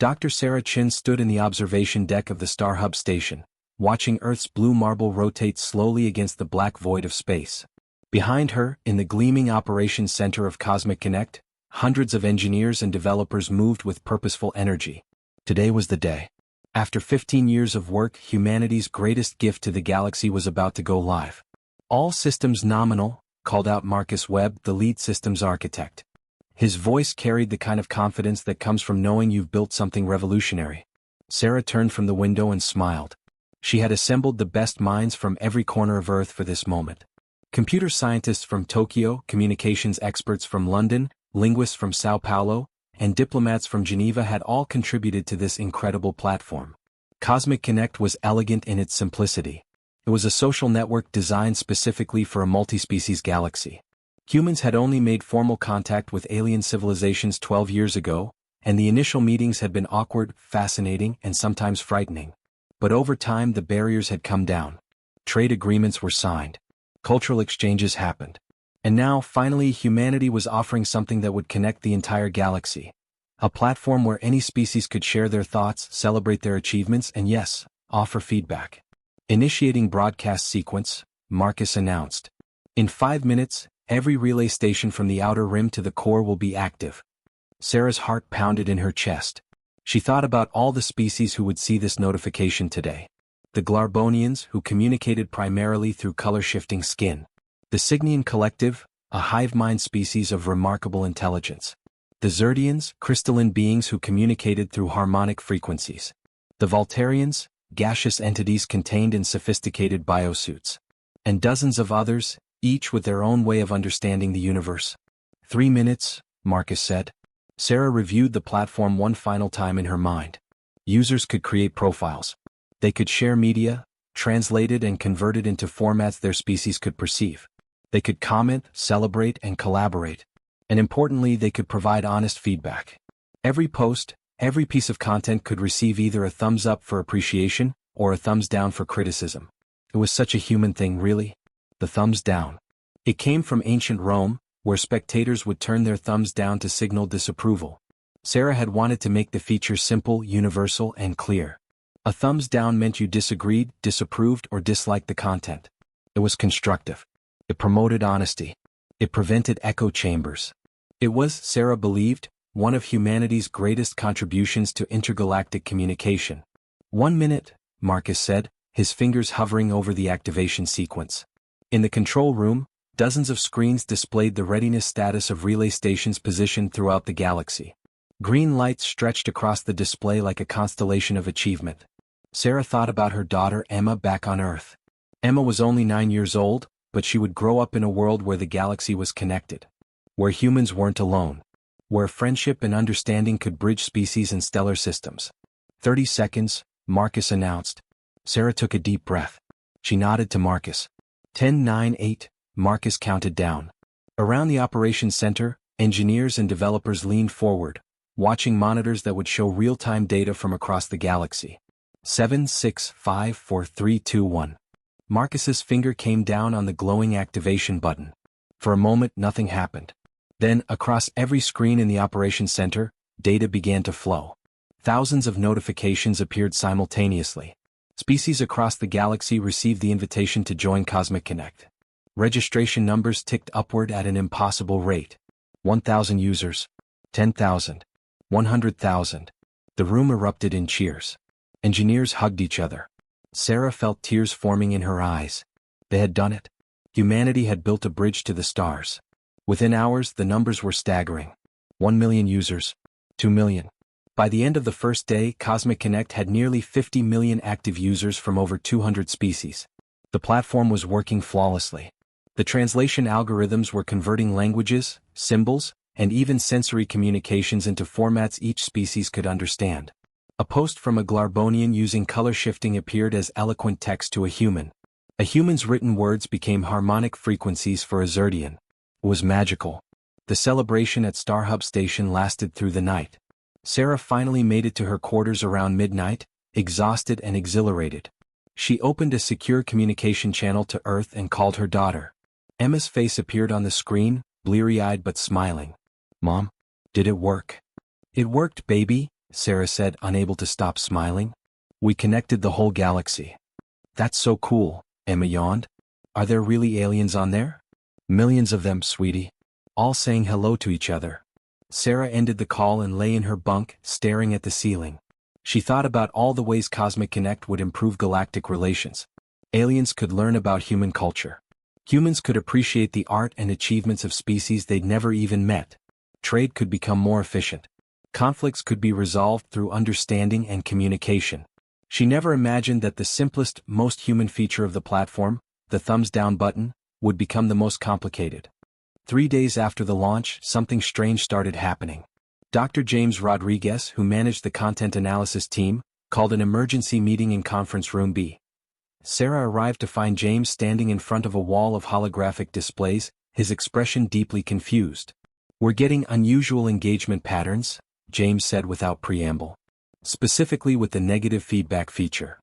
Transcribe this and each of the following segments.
Dr. Sarah Chin stood in the observation deck of the Star Hub station, watching Earth's blue marble rotate slowly against the black void of space. Behind her, in the gleaming operations center of Cosmic Connect, hundreds of engineers and developers moved with purposeful energy. Today was the day. After 15 years of work, humanity's greatest gift to the galaxy was about to go live. "All systems nominal," called out Marcus Webb, the lead systems architect. His voice carried the kind of confidence that comes from knowing you've built something revolutionary. Sarah turned from the window and smiled. She had assembled the best minds from every corner of Earth for this moment. Computer scientists from Tokyo, communications experts from London, linguists from Sao Paulo, and diplomats from Geneva had all contributed to this incredible platform. Cosmic Connect was elegant in its simplicity. It was a social network designed specifically for a multi-species galaxy. Humans had only made formal contact with alien civilizations 12 years ago, and the initial meetings had been awkward, fascinating, and sometimes frightening. But over time the barriers had come down. Trade agreements were signed. Cultural exchanges happened. And now, finally, humanity was offering something that would connect the entire galaxy. A platform where any species could share their thoughts, celebrate their achievements, and yes, offer feedback. Initiating broadcast sequence, Marcus announced. In 5 minutes, every relay station from the outer rim to the core will be active. Sarah's heart pounded in her chest. She thought about all the species who would see this notification today. The Glarbonians, who communicated primarily through color-shifting skin. The Cygnian Collective, a hive-mind species of remarkable intelligence. The Zerdians, crystalline beings who communicated through harmonic frequencies. The Voltarians, gaseous entities contained in sophisticated biosuits. And dozens of others, each with their own way of understanding the universe. 3 minutes, Marcus said. Sarah reviewed the platform one final time in her mind. Users could create profiles. They could share media, translated and converted into formats their species could perceive. They could comment, celebrate, and collaborate. And importantly, they could provide honest feedback. Every post, every piece of content could receive either a thumbs up for appreciation or a thumbs down for criticism. It was such a human thing, really. The thumbs down. It came from ancient Rome, where spectators would turn their thumbs down to signal disapproval. Sarah had wanted to make the feature simple, universal, and clear. A thumbs down meant you disagreed, disapproved, or disliked the content. It was constructive. It promoted honesty. It prevented echo chambers. It was, Sarah believed, one of humanity's greatest contributions to intergalactic communication. 1 minute, Marcus said, his fingers hovering over the activation sequence. In the control room, dozens of screens displayed the readiness status of relay stations positioned throughout the galaxy. Green lights stretched across the display like a constellation of achievement. Sarah thought about her daughter Emma back on Earth. Emma was only 9 years old, but she would grow up in a world where the galaxy was connected. Where humans weren't alone. Where friendship and understanding could bridge species and stellar systems. 30 seconds, Marcus announced. Sarah took a deep breath. She nodded to Marcus. 10, 9, 8, Marcus counted down. Around the operations center, engineers and developers leaned forward, watching monitors that would show real-time data from across the galaxy. 7, 6, 5, 4, 3, 2, 1. Marcus's finger came down on the glowing activation button. For a moment, nothing happened. Then, across every screen in the operations center, data began to flow. Thousands of notifications appeared simultaneously. Species across the galaxy received the invitation to join Cosmic Connect. Registration numbers ticked upward at an impossible rate. 1,000 users. 10,000. 100,000. The room erupted in cheers. Engineers hugged each other. Sarah felt tears forming in her eyes. They had done it. Humanity had built a bridge to the stars. Within hours, the numbers were staggering. 1 million users. 2 million. By the end of the first day, Cosmic Connect had nearly 50 million active users from over 200 species. The platform was working flawlessly. The translation algorithms were converting languages, symbols, and even sensory communications into formats each species could understand. A post from a Glarbonian using color shifting appeared as eloquent text to a human. A human's written words became harmonic frequencies for a Zerdian. It was magical. The celebration at Star Hub Station lasted through the night. Sarah finally made it to her quarters around midnight, exhausted and exhilarated. She opened a secure communication channel to Earth and called her daughter. Emma's face appeared on the screen, bleary-eyed but smiling. "Mom, did it work?" "It worked, baby," Sarah said, unable to stop smiling. We connected the whole galaxy. That's so cool, Emma yawned. Are there really aliens on there? Millions of them, sweetie. All saying hello to each other. Sarah ended the call and lay in her bunk, staring at the ceiling. She thought about all the ways Cosmic Connect would improve galactic relations. Aliens could learn about human culture. Humans could appreciate the art and achievements of species they'd never even met. Trade could become more efficient. Conflicts could be resolved through understanding and communication. She never imagined that the simplest, most human feature of the platform, the thumbs down button, would become the most complicated. 3 days after the launch, something strange started happening. Dr. James Rodriguez, who managed the content analysis team, called an emergency meeting in Conference Room B. Sarah arrived to find James standing in front of a wall of holographic displays, his expression deeply confused. We're getting unusual engagement patterns, James said without preamble. Specifically with the negative feedback feature.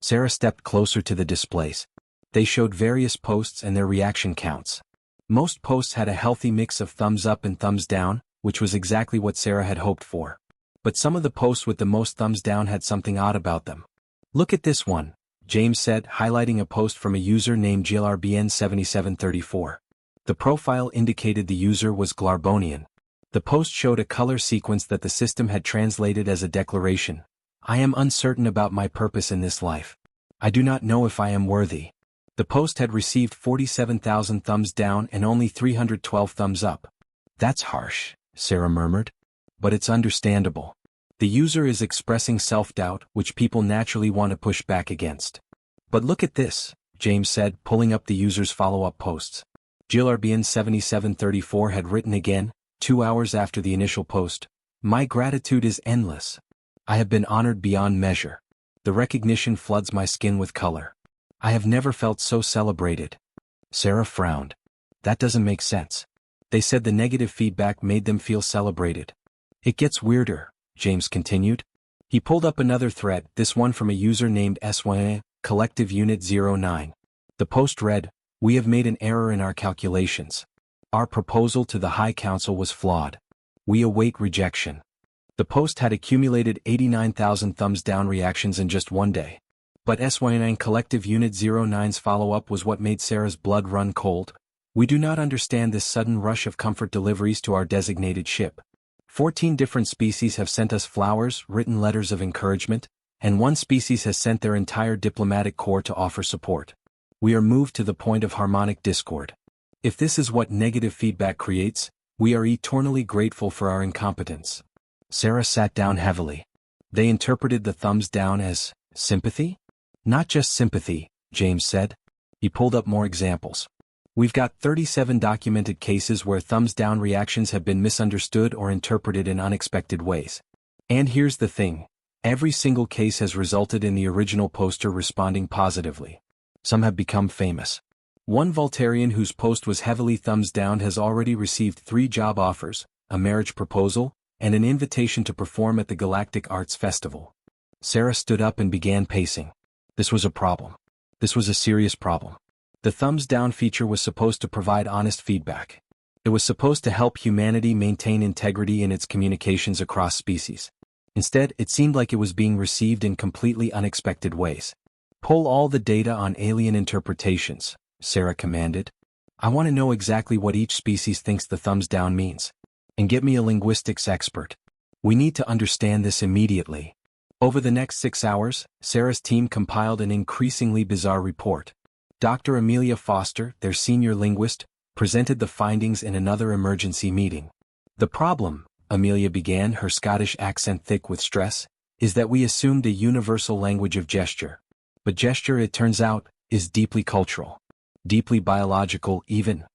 Sarah stepped closer to the displays. They showed various posts and their reaction counts. Most posts had a healthy mix of thumbs up and thumbs down, which was exactly what Sarah had hoped for. But some of the posts with the most thumbs down had something odd about them. Look at this one, James said, highlighting a post from a user named GLRBN7734. The profile indicated the user was Glarbonian. The post showed a color sequence that the system had translated as a declaration. I am uncertain about my purpose in this life. I do not know if I am worthy. The post had received 47,000 thumbs down and only 312 thumbs up. That's harsh, Sarah murmured. But it's understandable. The user is expressing self-doubt, which people naturally want to push back against. But look at this, James said, pulling up the user's follow-up posts. GLRBN7734 had written again, 2 hours after the initial post. My gratitude is endless. I have been honored beyond measure. The recognition floods my skin with color. I have never felt so celebrated. Sarah frowned. That doesn't make sense. They said the negative feedback made them feel celebrated. It gets weirder, James continued. He pulled up another thread, this one from a user named SYA, Collective Unit 09. The post read, We have made an error in our calculations. Our proposal to the High Council was flawed. We await rejection. The post had accumulated 89,000 thumbs down reactions in just 1 day. But SY9 Collective Unit 09's follow-up was what made Sarah's blood run cold. We do not understand this sudden rush of comfort deliveries to our designated ship. 14 different species have sent us flowers, written letters of encouragement, and one species has sent their entire diplomatic corps to offer support. We are moved to the point of harmonic discord. If this is what negative feedback creates, we are eternally grateful for our incompetence. Sarah sat down heavily. They interpreted the thumbs down as sympathy? Not just sympathy, James said. He pulled up more examples. We've got 37 documented cases where thumbs down reactions have been misunderstood or interpreted in unexpected ways. And here's the thing. Every single case has resulted in the original poster responding positively. Some have become famous. One Voltarian whose post was heavily thumbs down has already received 3 job offers, a marriage proposal, and an invitation to perform at the Galactic Arts Festival. Sarah stood up and began pacing. This was a problem. This was a serious problem. The thumbs down feature was supposed to provide honest feedback. It was supposed to help humanity maintain integrity in its communications across species. Instead, it seemed like it was being received in completely unexpected ways. Pull all the data on alien interpretations, Sarah commanded. I want to know exactly what each species thinks the thumbs down means. And get me a linguistics expert. We need to understand this immediately. Over the next 6 hours, Sarah's team compiled an increasingly bizarre report. Dr. Amelia Foster, their senior linguist, presented the findings in another emergency meeting. The problem, Amelia began, her Scottish accent thick with stress, is that we assumed a universal language of gesture. But gesture, it turns out, is deeply cultural. Deeply biological, even.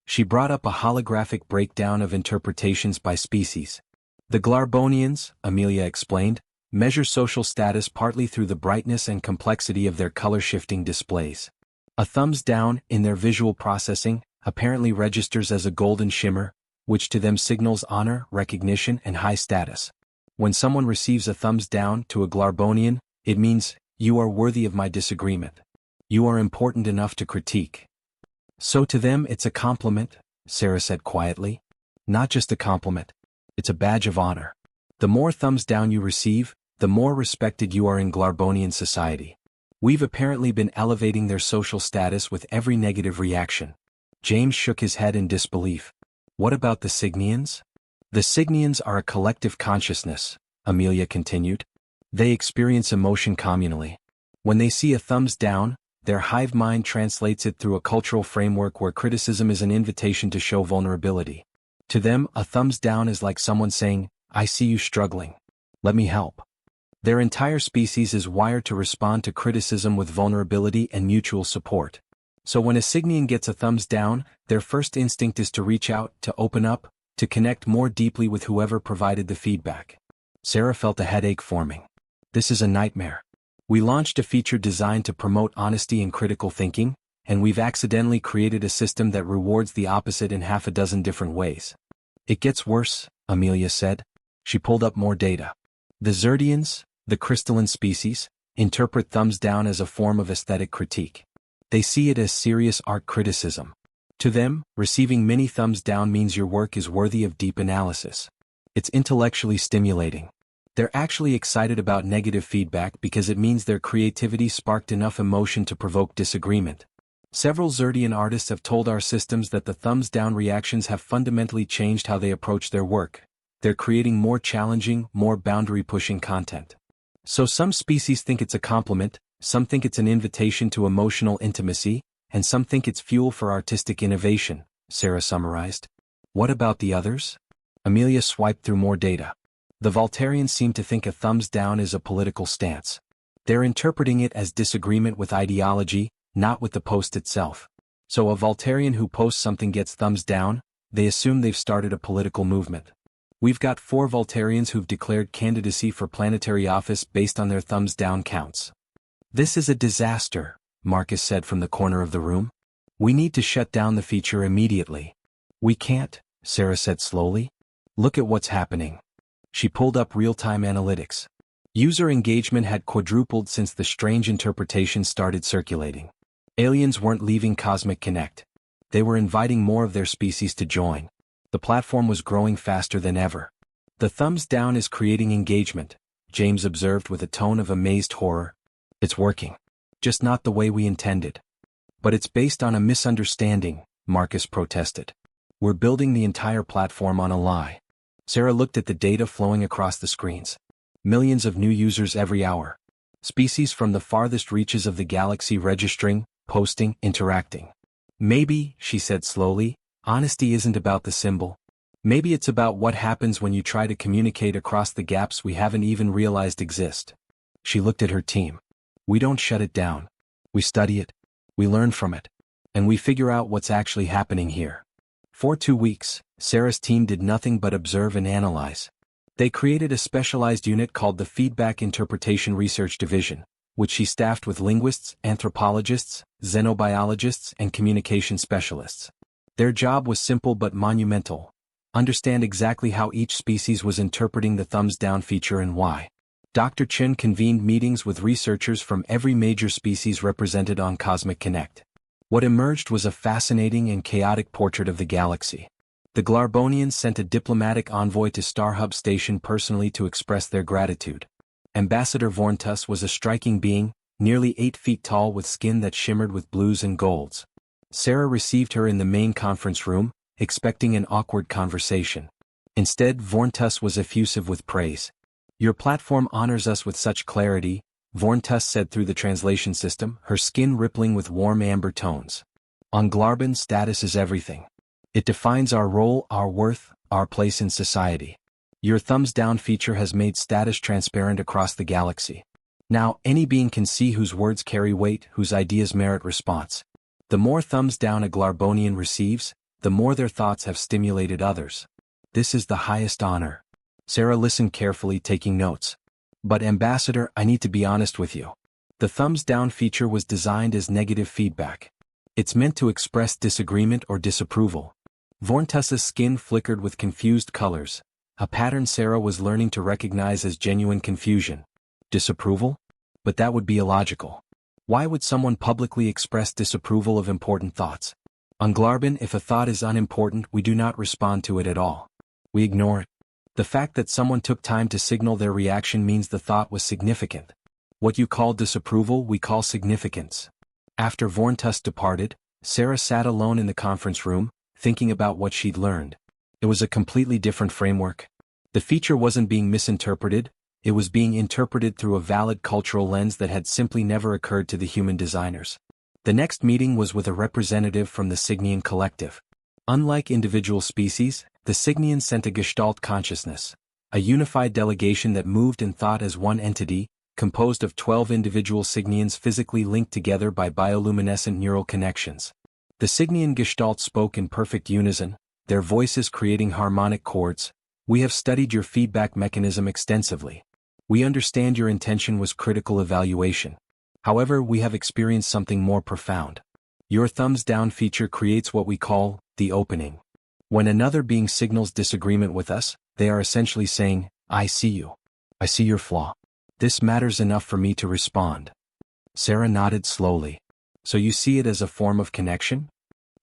She brought up a holographic breakdown of interpretations by species. The Glarbonians, Amelia explained, measure social status partly through the brightness and complexity of their color-shifting displays. A thumbs down, in their visual processing, apparently registers as a golden shimmer, which to them signals honor, recognition, and high status. When someone receives a thumbs down to a Glarbonian, it means, you are worthy of my disagreement. You are important enough to critique. So to them it's a compliment, Sarah said quietly. Not just a compliment. It's a badge of honor. The more thumbs down you receive, the more respected you are in Glarbonian society. We've apparently been elevating their social status with every negative reaction. James shook his head in disbelief. What about the Cygnians? The Cygnians are a collective consciousness, Amelia continued. They experience emotion communally. When they see a thumbs down, their hive mind translates it through a cultural framework where criticism is an invitation to show vulnerability. To them, a thumbs down is like someone saying, I see you struggling. Let me help. Their entire species is wired to respond to criticism with vulnerability and mutual support. So when a Cygnian gets a thumbs down, their first instinct is to reach out, to open up, to connect more deeply with whoever provided the feedback. Sarah felt a headache forming. This is a nightmare. We launched a feature designed to promote honesty and critical thinking, and we've accidentally created a system that rewards the opposite in half a dozen different ways. It gets worse, Amelia said. She pulled up more data. The Zerdians, the crystalline species, interpret thumbs down as a form of aesthetic critique. They see it as serious art criticism. To them, receiving many thumbs down means your work is worthy of deep analysis. It's intellectually stimulating. They're actually excited about negative feedback because it means their creativity sparked enough emotion to provoke disagreement. Several Zerdian artists have told our systems that the thumbs down reactions have fundamentally changed how they approach their work. They're creating more challenging, more boundary-pushing content. So some species think it's a compliment, some think it's an invitation to emotional intimacy, and some think it's fuel for artistic innovation, Sarah summarized. What about the others? Amelia swiped through more data. The Voltarians seem to think a thumbs down is a political stance. They're interpreting it as disagreement with ideology, not with the post itself. So a Voltarian who posts something gets thumbs down, they assume they've started a political movement. We've got 4 Voltarians who've declared candidacy for planetary office based on their thumbs down counts. This is a disaster, Marcus said from the corner of the room. We need to shut down the feature immediately. We can't, Sarah said slowly. Look at what's happening. She pulled up real-time analytics. User engagement had quadrupled since the strange interpretation started circulating. Aliens weren't leaving Cosmic Connect. They were inviting more of their species to join. The platform was growing faster than ever. The thumbs down is creating engagement, James observed with a tone of amazed horror. It's working. Just not the way we intended. But it's based on a misunderstanding, Marcus protested. We're building the entire platform on a lie. Sarah looked at the data flowing across the screens. Millions of new users every hour. Species from the farthest reaches of the galaxy registering, posting, interacting. Maybe, she said slowly, honesty isn't about the symbol. Maybe it's about what happens when you try to communicate across the gaps we haven't even realized exist. She looked at her team. We don't shut it down. We study it. We learn from it. And we figure out what's actually happening here. For 2 weeks, Sarah's team did nothing but observe and analyze. They created a specialized unit called the Feedback Interpretation Research Division, which she staffed with linguists, anthropologists, xenobiologists, and communication specialists. Their job was simple but monumental. Understand exactly how each species was interpreting the thumbs down feature and why. Dr. Chen convened meetings with researchers from every major species represented on Cosmic Connect. What emerged was a fascinating and chaotic portrait of the galaxy. The Glarbonians sent a diplomatic envoy to Starhub Station personally to express their gratitude. Ambassador Vorntus was a striking being, nearly 8 feet tall with skin that shimmered with blues and golds. Sarah received her in the main conference room, expecting an awkward conversation. Instead, Vorntus was effusive with praise. Your platform honors us with such clarity, Vorntus said through the translation system, her skin rippling with warm amber tones. On Glarbon, status is everything. It defines our role, our worth, our place in society. Your thumbs down feature has made status transparent across the galaxy. Now, any being can see whose words carry weight, whose ideas merit response. The more thumbs down a Glarbonian receives, the more their thoughts have stimulated others. This is the highest honor. Sarah listened carefully, taking notes. But Ambassador, I need to be honest with you. The thumbs down feature was designed as negative feedback. It's meant to express disagreement or disapproval. Vorntus's skin flickered with confused colors, a pattern Sarah was learning to recognize as genuine confusion. Disapproval? But that would be illogical. Why would someone publicly express disapproval of important thoughts? On Glarbon, if a thought is unimportant, we do not respond to it at all. We ignore it. The fact that someone took time to signal their reaction means the thought was significant. What you call disapproval we call significance. After Vorntusk departed, Sarah sat alone in the conference room, thinking about what she'd learned. It was a completely different framework. The feature wasn't being misinterpreted, it was being interpreted through a valid cultural lens that had simply never occurred to the human designers. The next meeting was with a representative from the Cygnian collective. Unlike individual species, the Cygnians sent a Gestalt consciousness, a unified delegation that moved and thought as one entity, composed of 12 individual Cygnians physically linked together by bioluminescent neural connections. The Cygnian Gestalt spoke in perfect unison, their voices creating harmonic chords. We have studied your feedback mechanism extensively. We understand your intention was critical evaluation. However, we have experienced something more profound. Your thumbs down feature creates what we call the opening. When another being signals disagreement with us, they are essentially saying, I see you. I see your flaw. This matters enough for me to respond. Sarah nodded slowly. So you see it as a form of connection?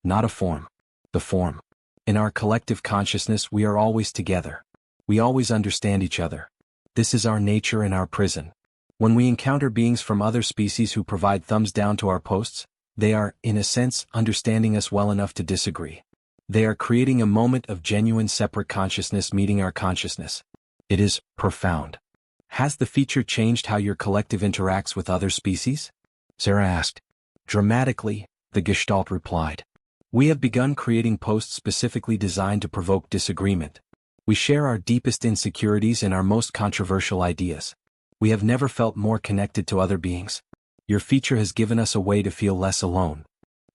Not a form. The form. In our collective consciousness we are always together. We always understand each other. This is our nature and our prison. When we encounter beings from other species who provide thumbs down to our posts, they are, in a sense, understanding us well enough to disagree. They are creating a moment of genuine separate consciousness meeting our consciousness. It is profound. Has the feature changed how your collective interacts with other species? Sarah asked. Dramatically, the Gestalt replied. We have begun creating posts specifically designed to provoke disagreement. We share our deepest insecurities and our most controversial ideas. We have never felt more connected to other beings. Your feature has given us a way to feel less alone.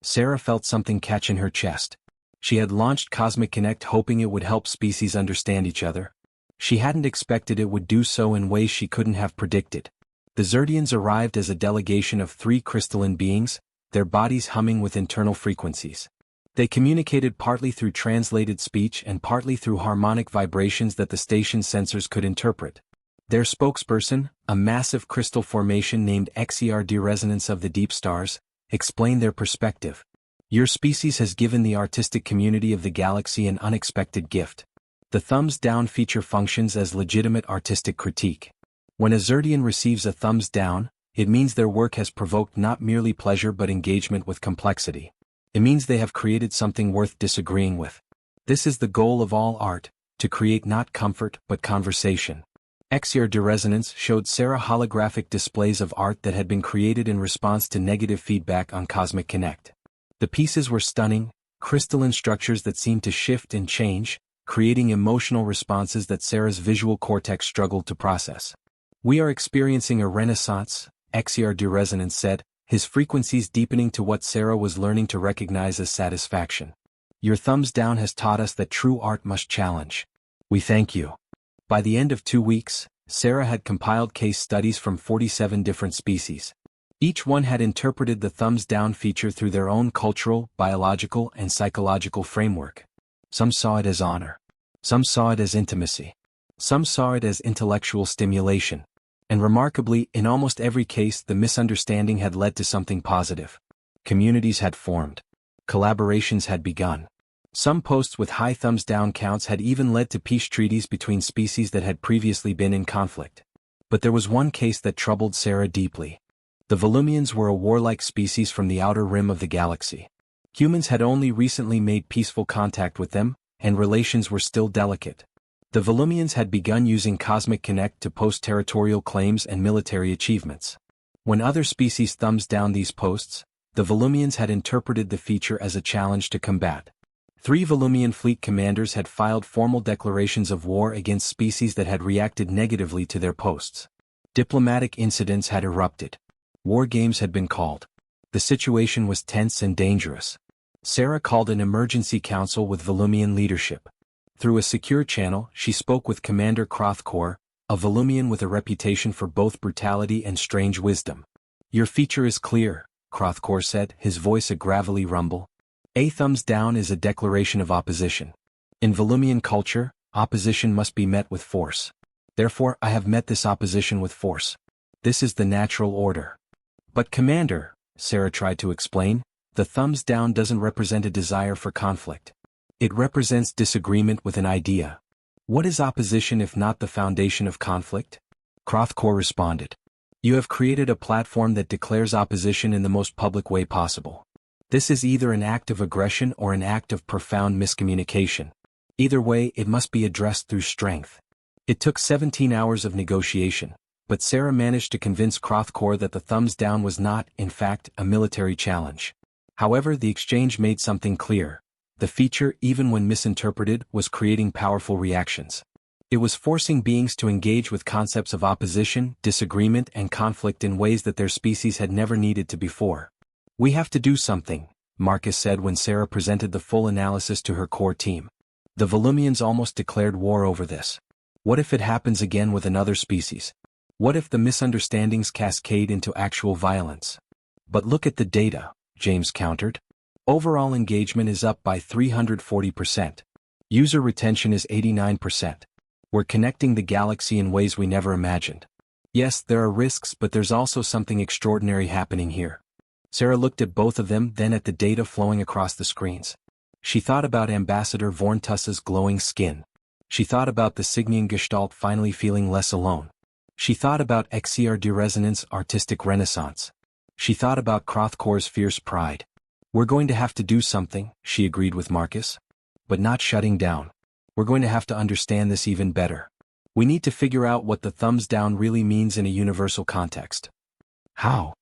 Sarah felt something catch in her chest. She had launched Cosmic Connect hoping it would help species understand each other. She hadn't expected it would do so in ways she couldn't have predicted. The Zerdians arrived as a delegation of 3 crystalline beings, their bodies humming with internal frequencies. They communicated partly through translated speech and partly through harmonic vibrations that the station sensors could interpret. Their spokesperson, a massive crystal formation named XERD Resonance of the Deep Stars, explained their perspective. Your species has given the artistic community of the galaxy an unexpected gift. The thumbs down feature functions as legitimate artistic critique. When a Zerdian receives a thumbs down, it means their work has provoked not merely pleasure but engagement with complexity. It means they have created something worth disagreeing with. This is the goal of all art, to create not comfort but conversation. XERD Resonance showed Sarah holographic displays of art that had been created in response to negative feedback on Cosmic Connect. The pieces were stunning, crystalline structures that seemed to shift and change, creating emotional responses that Sarah's visual cortex struggled to process. We are experiencing a renaissance, XERD Resonance said, his frequencies deepening to what Sarah was learning to recognize as satisfaction. Your thumbs down has taught us that true art must challenge. We thank you. By the end of 2 weeks, Sarah had compiled case studies from 47 different species. Each one had interpreted the thumbs down feature through their own cultural, biological, and psychological framework. Some saw it as honor. Some saw it as intimacy. Some saw it as intellectual stimulation. And remarkably, in almost every case the misunderstanding had led to something positive. Communities had formed. Collaborations had begun. Some posts with high thumbs down counts had even led to peace treaties between species that had previously been in conflict. But there was one case that troubled Sarah deeply. The Volumians were a warlike species from the outer rim of the galaxy. Humans had only recently made peaceful contact with them, and relations were still delicate. The Volumians had begun using Cosmic Connect to post territorial claims and military achievements. When other species thumbs down these posts, the Volumians had interpreted the feature as a challenge to combat. 3 Volumian fleet commanders had filed formal declarations of war against species that had reacted negatively to their posts. Diplomatic incidents had erupted. War games had been called. The situation was tense and dangerous. Sarah called an emergency council with Volumian leadership. Through a secure channel, she spoke with Commander Krothkor, a Volumian with a reputation for both brutality and strange wisdom. Your feature is clear, Krothkor said, his voice a gravelly rumble. A thumbs down is a declaration of opposition. In Volumian culture, opposition must be met with force. Therefore, I have met this opposition with force. This is the natural order. But Commander, Sarah tried to explain, the thumbs down doesn't represent a desire for conflict. It represents disagreement with an idea. What is opposition if not the foundation of conflict? Crothcore responded. You have created a platform that declares opposition in the most public way possible. This is either an act of aggression or an act of profound miscommunication. Either way, it must be addressed through strength. It took 17 hours of negotiation, but Sarah managed to convince Crothcore that the thumbs down was not, in fact, a military challenge. However, the exchange made something clear. The feature, even when misinterpreted, was creating powerful reactions. It was forcing beings to engage with concepts of opposition, disagreement, and conflict in ways that their species had never needed to before. We have to do something, Marcus said when Sarah presented the full analysis to her core team. The Volumians almost declared war over this. What if it happens again with another species? What if the misunderstandings cascade into actual violence? But look at the data, James countered. Overall engagement is up by 340%. User retention is 89%. We're connecting the galaxy in ways we never imagined. Yes, there are risks, but there's also something extraordinary happening here. Sarah looked at both of them, then at the data flowing across the screens. She thought about Ambassador Vorntuss's glowing skin. She thought about the Signian Gestalt finally feeling less alone. She thought about XCR de Resonance artistic renaissance. She thought about Crothcore's fierce pride. We're going to have to do something, she agreed with Marcus. But not shutting down. We're going to have to understand this even better. We need to figure out what the thumbs down really means in a universal context. How?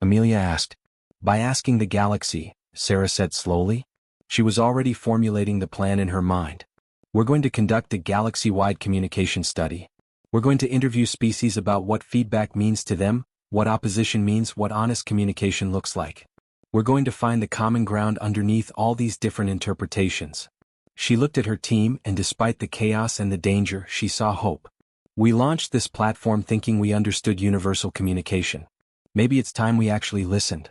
Amelia asked. By asking the galaxy, Sarah said slowly. She was already formulating the plan in her mind. We're going to conduct a galaxy-wide communication study. We're going to interview species about what feedback means to them, what opposition means, what honest communication looks like. We're going to find the common ground underneath all these different interpretations. She looked at her team, and despite the chaos and the danger, she saw hope. We launched this platform thinking we understood universal communication. Maybe it's time we actually listened.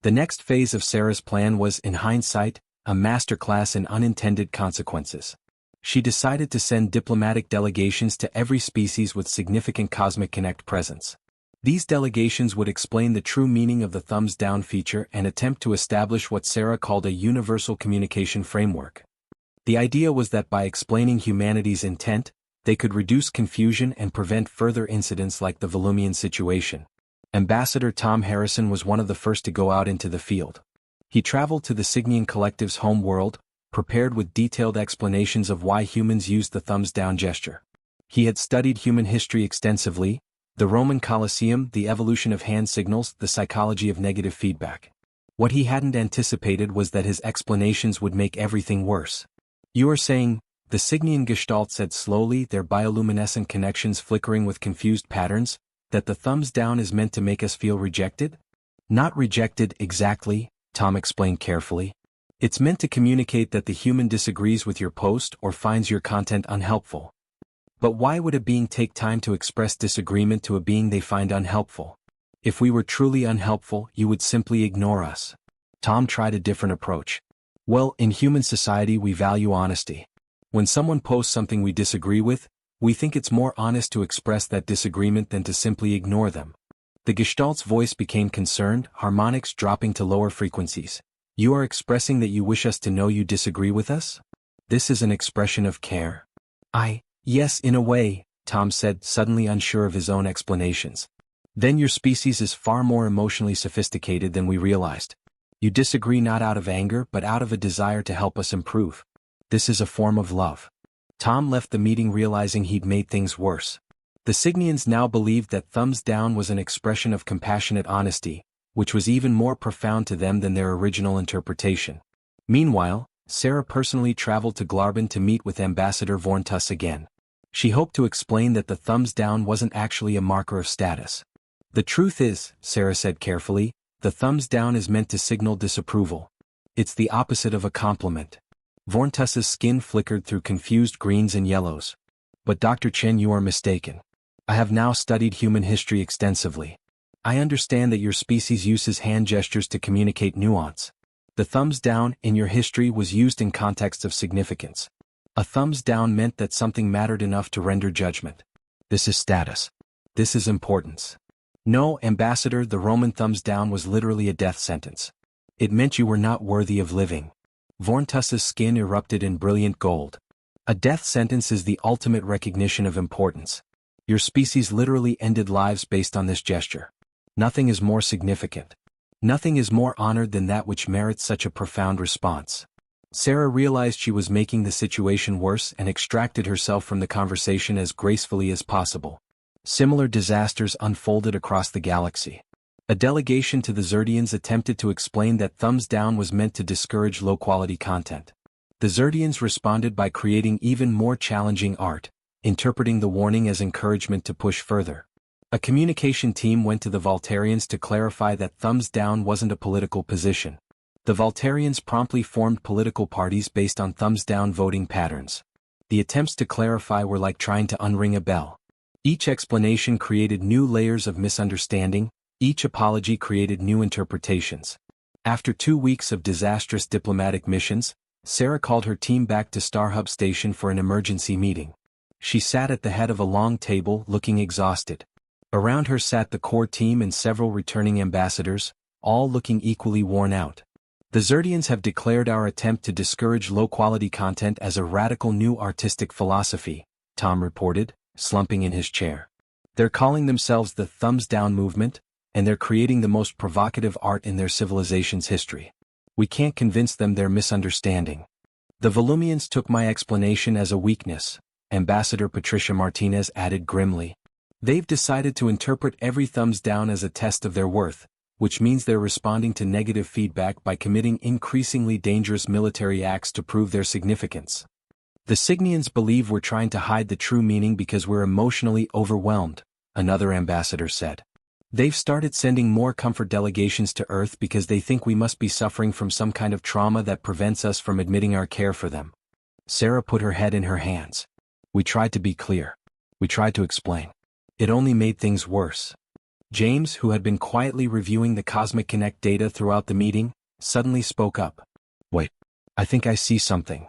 The next phase of Sarah's plan was, in hindsight, a masterclass in unintended consequences. She decided to send diplomatic delegations to every species with significant Cosmic Connect presence. These delegations would explain the true meaning of the thumbs down feature and attempt to establish what Sarah called a universal communication framework. The idea was that by explaining humanity's intent, they could reduce confusion and prevent further incidents like the Volumian situation. Ambassador Tom Harrison was one of the first to go out into the field. He traveled to the Signian Collective's home world, prepared with detailed explanations of why humans used the thumbs down gesture. He had studied human history extensively, the Roman Colosseum, the evolution of hand signals, the psychology of negative feedback. What he hadn't anticipated was that his explanations would make everything worse. You are saying, the Signian Gestalt said slowly, their bioluminescent connections flickering with confused patterns, that the thumbs down is meant to make us feel rejected? Not rejected exactly, Tom explained carefully. It's meant to communicate that the human disagrees with your post or finds your content unhelpful. But why would a being take time to express disagreement to a being they find unhelpful? If we were truly unhelpful, you would simply ignore us. Tom tried a different approach. Well, in human society we value honesty. When someone posts something we disagree with, we think it's more honest to express that disagreement than to simply ignore them. The Gestalt's voice became concerned, harmonics dropping to lower frequencies. You are expressing that you wish us to know you disagree with us? This is an expression of care. Yes, in a way, Tom said, suddenly unsure of his own explanations. Then your species is far more emotionally sophisticated than we realized. You disagree not out of anger but out of a desire to help us improve. This is a form of love. Tom left the meeting realizing he'd made things worse. The Signians now believed that thumbs down was an expression of compassionate honesty, which was even more profound to them than their original interpretation. Meanwhile, Sarah personally traveled to Glarben to meet with Ambassador Vorntuss again. She hoped to explain that the thumbs down wasn't actually a marker of status. The truth is, Sarah said carefully, the thumbs down is meant to signal disapproval. It's the opposite of a compliment. Vorntuss's skin flickered through confused greens and yellows. But Dr. Chen, you are mistaken. I have now studied human history extensively. I understand that your species uses hand gestures to communicate nuance. The thumbs down in your history was used in contexts of significance. A thumbs down meant that something mattered enough to render judgment. This is status. This is importance. No, Ambassador, the Roman thumbs down was literally a death sentence. It meant you were not worthy of living. Vorntuss's skin erupted in brilliant gold. A death sentence is the ultimate recognition of importance. Your species literally ended lives based on this gesture. Nothing is more significant. Nothing is more honored than that which merits such a profound response. Sarah realized she was making the situation worse and extracted herself from the conversation as gracefully as possible. Similar disasters unfolded across the galaxy. A delegation to the Zerdians attempted to explain that thumbs down was meant to discourage low-quality content. The Zerdians responded by creating even more challenging art, interpreting the warning as encouragement to push further. A communication team went to the Voltarians to clarify that thumbs down wasn't a political position. The Voltarians promptly formed political parties based on thumbs down voting patterns. The attempts to clarify were like trying to unring a bell. Each explanation created new layers of misunderstanding, each apology created new interpretations. After 2 weeks of disastrous diplomatic missions, Sarah called her team back to Starhub Station for an emergency meeting. She sat at the head of a long table, looking exhausted. Around her sat the core team and several returning ambassadors, all looking equally worn out. The Zerdians have declared our attempt to discourage low-quality content as a radical new artistic philosophy, Tom reported, slumping in his chair. They're calling themselves the Thumbs Down Movement, and they're creating the most provocative art in their civilization's history. We can't convince them they're misunderstanding. The Volumians took my explanation as a weakness, Ambassador Patricia Martinez added grimly. They've decided to interpret every thumbs down as a test of their worth, which means they're responding to negative feedback by committing increasingly dangerous military acts to prove their significance. The Cygnians believe we're trying to hide the true meaning because we're emotionally overwhelmed, another ambassador said. They've started sending more comfort delegations to Earth because they think we must be suffering from some kind of trauma that prevents us from admitting our care for them. Sarah put her head in her hands. We tried to be clear. We tried to explain. It only made things worse. James, who had been quietly reviewing the Cosmic Connect data throughout the meeting, suddenly spoke up. Wait, I think I see something.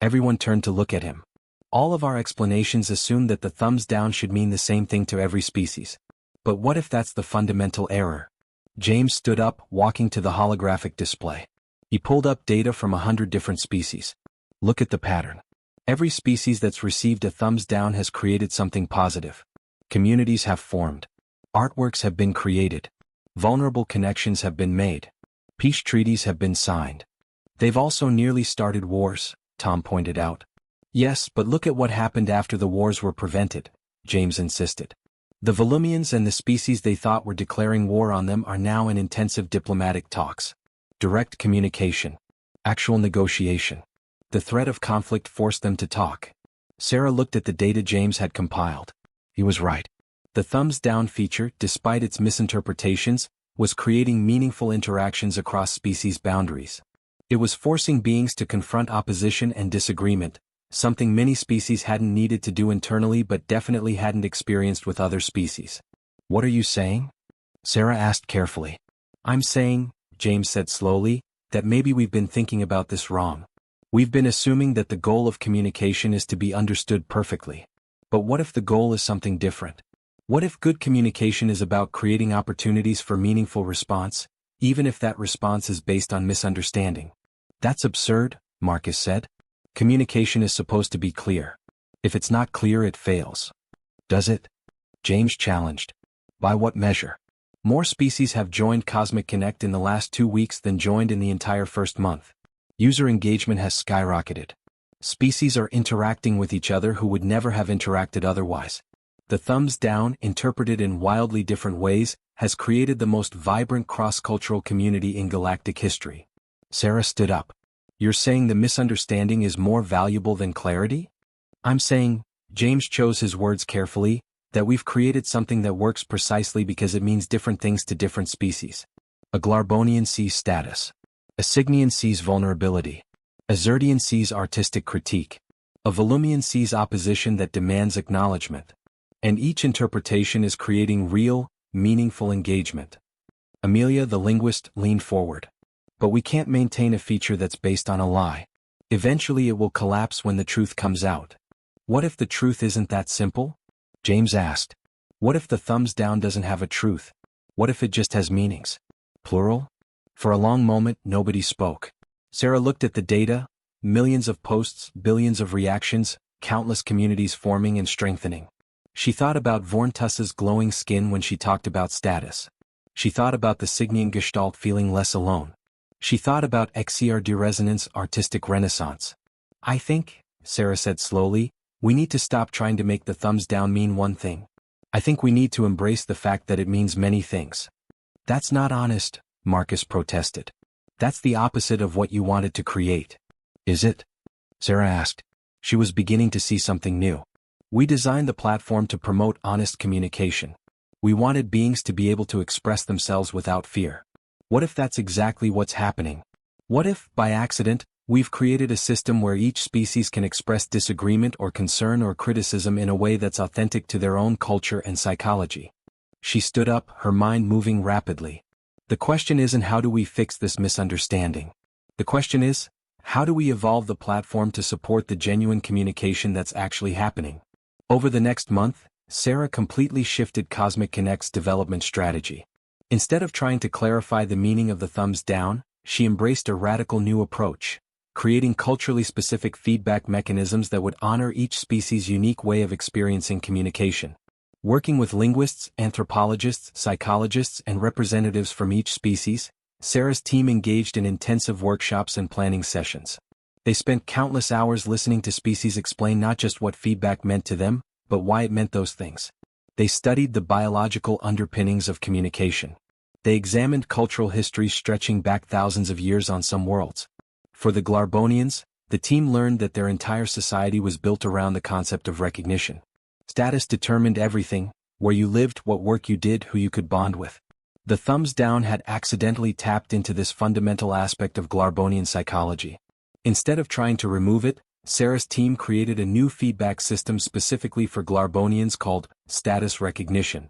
Everyone turned to look at him. All of our explanations assumed that the thumbs down should mean the same thing to every species. But what if that's the fundamental error? James stood up, walking to the holographic display. He pulled up data from 100 different species. Look at the pattern. Every species that's received a thumbs down has created something positive. Communities have formed. Artworks have been created. Vulnerable connections have been made. Peace treaties have been signed. They've also nearly started wars, Tom pointed out. Yes, but look at what happened after the wars were prevented, James insisted. The Volumians and the species they thought were declaring war on them are now in intensive diplomatic talks. Direct communication. Actual negotiation. The threat of conflict forced them to talk. Sarah looked at the data James had compiled. He was right. The thumbs down feature, despite its misinterpretations, was creating meaningful interactions across species boundaries. It was forcing beings to confront opposition and disagreement, something many species hadn't needed to do internally but definitely hadn't experienced with other species. What are you saying? Sarah asked carefully. I'm saying, James said slowly, that maybe we've been thinking about this wrong. We've been assuming that the goal of communication is to be understood perfectly. But what if the goal is something different? What if good communication is about creating opportunities for meaningful response, even if that response is based on misunderstanding? That's absurd, Marcus said. Communication is supposed to be clear. If it's not clear, it fails. Does it? James challenged. By what measure? More species have joined Cosmic Connect in the last 2 weeks than joined in the entire first month. User engagement has skyrocketed. Species are interacting with each other who would never have interacted otherwise. The thumbs down, interpreted in wildly different ways, has created the most vibrant cross-cultural community in galactic history. Sarah stood up. You're saying the misunderstanding is more valuable than clarity? I'm saying, James chose his words carefully, that we've created something that works precisely because it means different things to different species. A Glarbonian sees status. A Cygnian sees vulnerability. A Zerdian sees artistic critique. A Volumian sees opposition that demands acknowledgement. And each interpretation is creating real, meaningful engagement. Amelia, the linguist, leaned forward. But we can't maintain a feature that's based on a lie. Eventually it will collapse when the truth comes out. What if the truth isn't that simple? James asked. What if the thumbs down doesn't have a truth? What if it just has meanings? Plural? For a long moment, nobody spoke. Sarah looked at the data, millions of posts, billions of reactions, countless communities forming and strengthening. She thought about Vorntus's glowing skin when she talked about status. She thought about the Signian Gestalt feeling less alone. She thought about XCR de Resonance artistic renaissance. I think, Sarah said slowly, we need to stop trying to make the thumbs down mean one thing. I think we need to embrace the fact that it means many things. That's not honest, Marcus protested. That's the opposite of what you wanted to create. Is it? Sarah asked. She was beginning to see something new. We designed the platform to promote honest communication. We wanted beings to be able to express themselves without fear. What if that's exactly what's happening? What if, by accident, we've created a system where each species can express disagreement or concern or criticism in a way that's authentic to their own culture and psychology? She stood up, her mind moving rapidly. The question isn't how do we fix this misunderstanding. The question is, how do we evolve the platform to support the genuine communication that's actually happening? Over the next month, Sarah completely shifted Cosmic Connect's development strategy. Instead of trying to clarify the meaning of the thumbs down, she embraced a radical new approach, creating culturally specific feedback mechanisms that would honor each species' unique way of experiencing communication. Working with linguists, anthropologists, psychologists, and representatives from each species, Sarah's team engaged in intensive workshops and planning sessions. They spent countless hours listening to species explain not just what feedback meant to them, but why it meant those things. They studied the biological underpinnings of communication. They examined cultural histories stretching back thousands of years on some worlds. For the Glarbonians, the team learned that their entire society was built around the concept of recognition. Status determined everything: where you lived, what work you did, who you could bond with. The thumbs down had accidentally tapped into this fundamental aspect of Glarbonian psychology. Instead of trying to remove it, Sarah's team created a new feedback system specifically for Glarbonians called status recognition.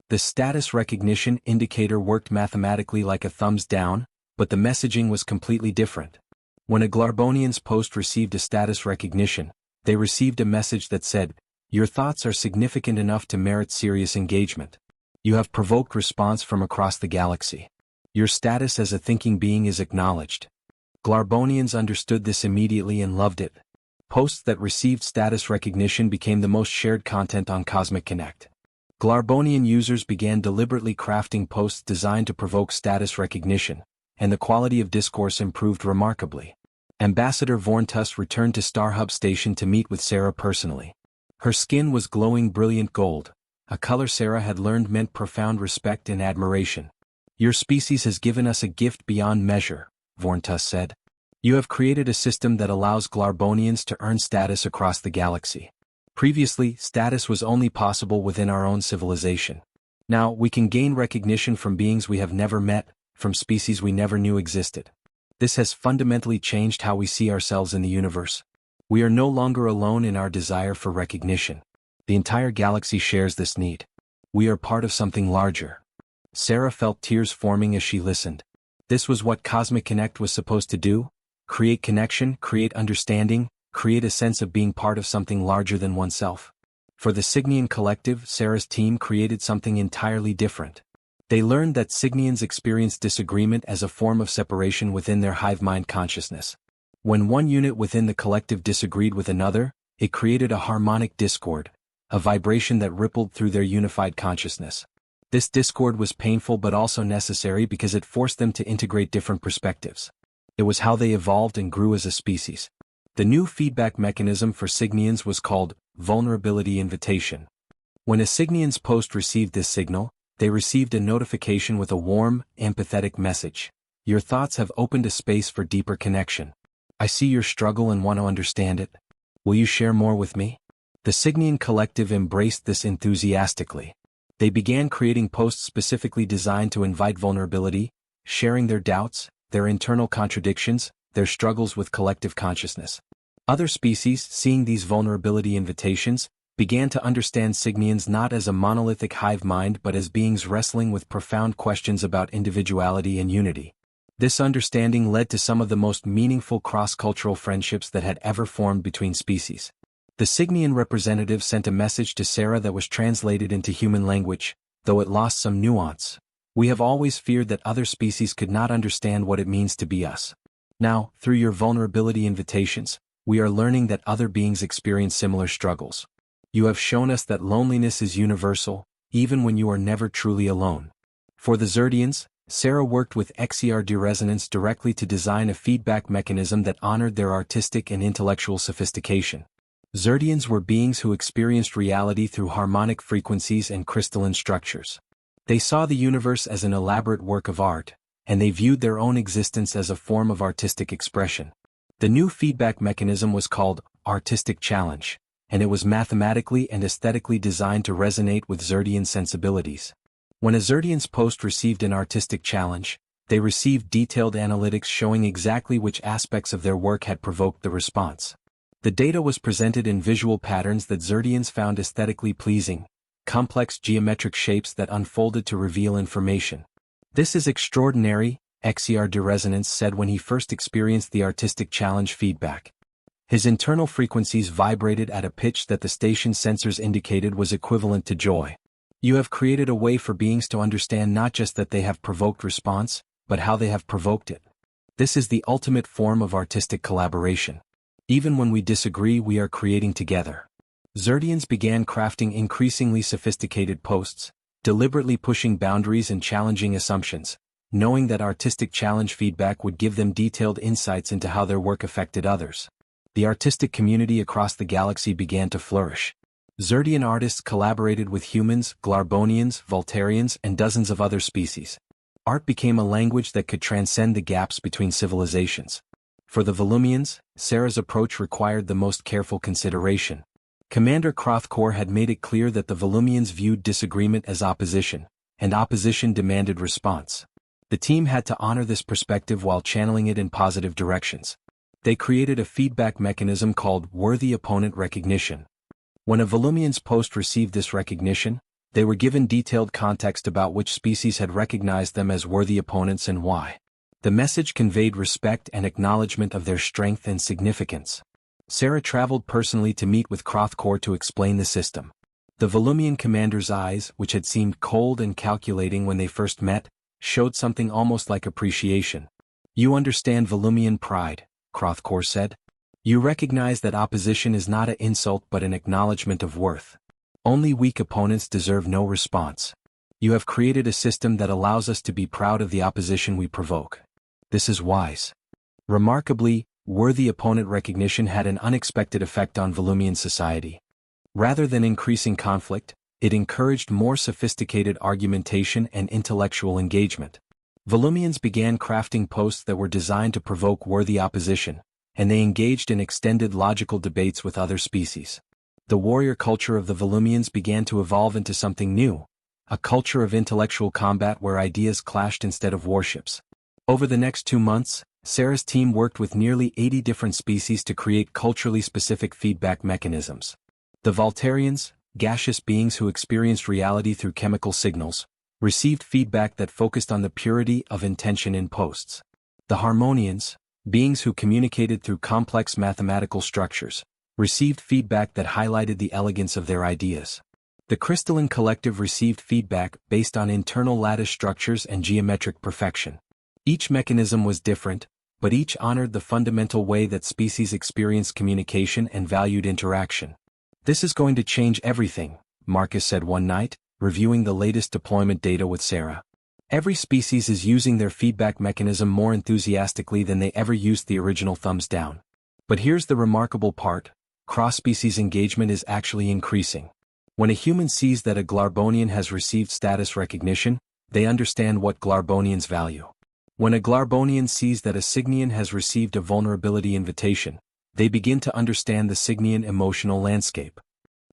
The status recognition indicator worked mathematically like a thumbs down, but the messaging was completely different. When a Glarbonian's post received a status recognition, they received a message that said, "Your thoughts are significant enough to merit serious engagement. You have provoked response from across the galaxy. Your status as a thinking being is acknowledged." Glarbonians understood this immediately and loved it. Posts that received status recognition became the most shared content on Cosmic Connect. Glarbonian users began deliberately crafting posts designed to provoke status recognition, and the quality of discourse improved remarkably. Ambassador Vorntus returned to Starhub Station to meet with Sarah personally. Her skin was glowing brilliant gold, a color Sarah had learned meant profound respect and admiration. "Your species has given us a gift beyond measure," Vorntus said. "You have created a system that allows Glarbonians to earn status across the galaxy. Previously, status was only possible within our own civilization. Now, we can gain recognition from beings we have never met, from species we never knew existed. This has fundamentally changed how we see ourselves in the universe. We are no longer alone in our desire for recognition. The entire galaxy shares this need. We are part of something larger." Sarah felt tears forming as she listened. This was what Cosmic Connect was supposed to do: create connection, create understanding, create a sense of being part of something larger than oneself. For the Signian collective, Sarah's team created something entirely different. They learned that Signians experience disagreement as a form of separation within their hive mind consciousness. When one unit within the collective disagreed with another, it created a harmonic discord, a vibration that rippled through their unified consciousness. This discord was painful but also necessary because it forced them to integrate different perspectives. It was how they evolved and grew as a species. The new feedback mechanism for Signians was called vulnerability invitation. When a Signian's post received this signal, they received a notification with a warm, empathetic message. "Your thoughts have opened a space for deeper connection. I see your struggle and want to understand it. Will you share more with me?" The Signian collective embraced this enthusiastically. They began creating posts specifically designed to invite vulnerability, sharing their doubts, their internal contradictions, their struggles with collective consciousness. Other species, seeing these vulnerability invitations, began to understand Signians not as a monolithic hive mind but as beings wrestling with profound questions about individuality and unity. This understanding led to some of the most meaningful cross-cultural friendships that had ever formed between species. The Signian representative sent a message to Sarah that was translated into human language, though it lost some nuance. "We have always feared that other species could not understand what it means to be us. Now, through your vulnerability invitations, we are learning that other beings experience similar struggles. You have shown us that loneliness is universal, even when you are never truly alone. For the Zerdians, Sarah worked with XERD Resonance directly to design a feedback mechanism that honored their artistic and intellectual sophistication. Zerdians were beings who experienced reality through harmonic frequencies and crystalline structures. They saw the universe as an elaborate work of art, and they viewed their own existence as a form of artistic expression. The new feedback mechanism was called Artistic Challenge, and it was mathematically and aesthetically designed to resonate with Zerdian sensibilities. When a Zerdian's post received an artistic challenge, they received detailed analytics showing exactly which aspects of their work had provoked the response. The data was presented in visual patterns that Zerdians found aesthetically pleasing, complex geometric shapes that unfolded to reveal information. "This is extraordinary," XERD Resonance said when he first experienced the artistic challenge feedback. His internal frequencies vibrated at a pitch that the station sensors indicated was equivalent to joy. "You have created a way for beings to understand not just that they have provoked response, but how they have provoked it. This is the ultimate form of artistic collaboration. Even when we disagree, we are creating together." Zerdians began crafting increasingly sophisticated posts, deliberately pushing boundaries and challenging assumptions, knowing that artistic challenge feedback would give them detailed insights into how their work affected others. The artistic community across the galaxy began to flourish. Zerdian artists collaborated with humans, Glarbonians, Voltarians, and dozens of other species. Art became a language that could transcend the gaps between civilizations. For the Volumians, Sarah's approach required the most careful consideration. Commander Krothkor had made it clear that the Volumians viewed disagreement as opposition, and opposition demanded response. The team had to honor this perspective while channeling it in positive directions. They created a feedback mechanism called Worthy Opponent Recognition. When a Volumian's post received this recognition, they were given detailed context about which species had recognized them as worthy opponents and why. The message conveyed respect and acknowledgement of their strength and significance. Sarah traveled personally to meet with Krothkor to explain the system. The Volumian commander's eyes, which had seemed cold and calculating when they first met, showed something almost like appreciation. "You understand Volumian pride," Krothkor said. "You recognize that opposition is not an insult but an acknowledgement of worth. Only weak opponents deserve no response. You have created a system that allows us to be proud of the opposition we provoke. This is wise." Remarkably, worthy opponent recognition had an unexpected effect on Volumian society. Rather than increasing conflict, it encouraged more sophisticated argumentation and intellectual engagement. Volumians began crafting posts that were designed to provoke worthy opposition, and they engaged in extended logical debates with other species. The warrior culture of the Volumians began to evolve into something new, a culture of intellectual combat where ideas clashed instead of warships. Over the next 2 months, Sarah's team worked with nearly 80 different species to create culturally specific feedback mechanisms. The Voltarians, gaseous beings who experienced reality through chemical signals, received feedback that focused on the purity of intention in posts. The Harmonians, beings who communicated through complex mathematical structures, received feedback that highlighted the elegance of their ideas. The Crystalline Collective received feedback based on internal lattice structures and geometric perfection. Each mechanism was different, but each honored the fundamental way that species experienced communication and valued interaction. "This is going to change everything," Marcus said one night, reviewing the latest deployment data with Sarah. "Every species is using their feedback mechanism more enthusiastically than they ever used the original thumbs down. But here's the remarkable part: cross-species engagement is actually increasing. When a human sees that a Glarbonian has received status recognition, they understand what Glarbonians value. When a Glarbonian sees that a Cygnian has received a vulnerability invitation, they begin to understand the Cygnian emotional landscape.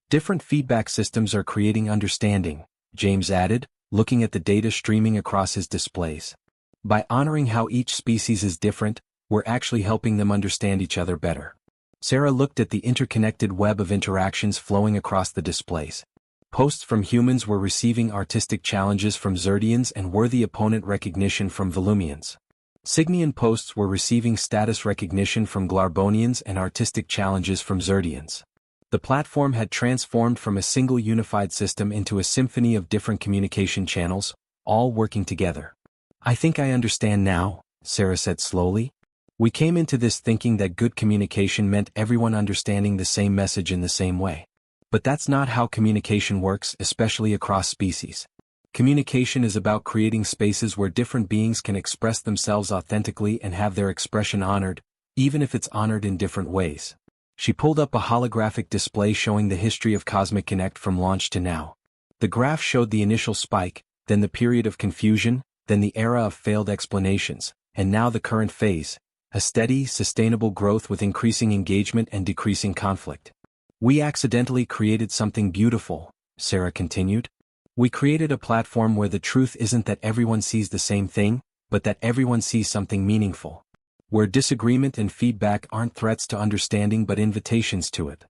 Different feedback systems are creating understanding," James added, looking at the data streaming across his displays. "By honoring how each species is different, we're actually helping them understand each other better." Sarah looked at the interconnected web of interactions flowing across the displays. Posts from humans were receiving artistic challenges from Zerdians and worthy opponent recognition from Volumians. Cygnian posts were receiving status recognition from Glarbonians and artistic challenges from Zerdians. The platform had transformed from a single unified system into a symphony of different communication channels, all working together. "I think I understand now," Sarah said slowly. We came into this thinking that good communication meant everyone understanding the same message in the same way. But that's not how communication works, especially across species. Communication is about creating spaces where different beings can express themselves authentically and have their expression honored, even if it's honored in different ways. She pulled up a holographic display showing the history of Cosmic Connect from launch to now. The graph showed the initial spike, then the period of confusion, then the era of failed explanations, and now the current phase, a steady, sustainable growth with increasing engagement and decreasing conflict. We accidentally created something beautiful, Sarah continued. We created a platform where the truth isn't that everyone sees the same thing, but that everyone sees something meaningful. Where disagreement and feedback aren't threats to understanding but invitations to it.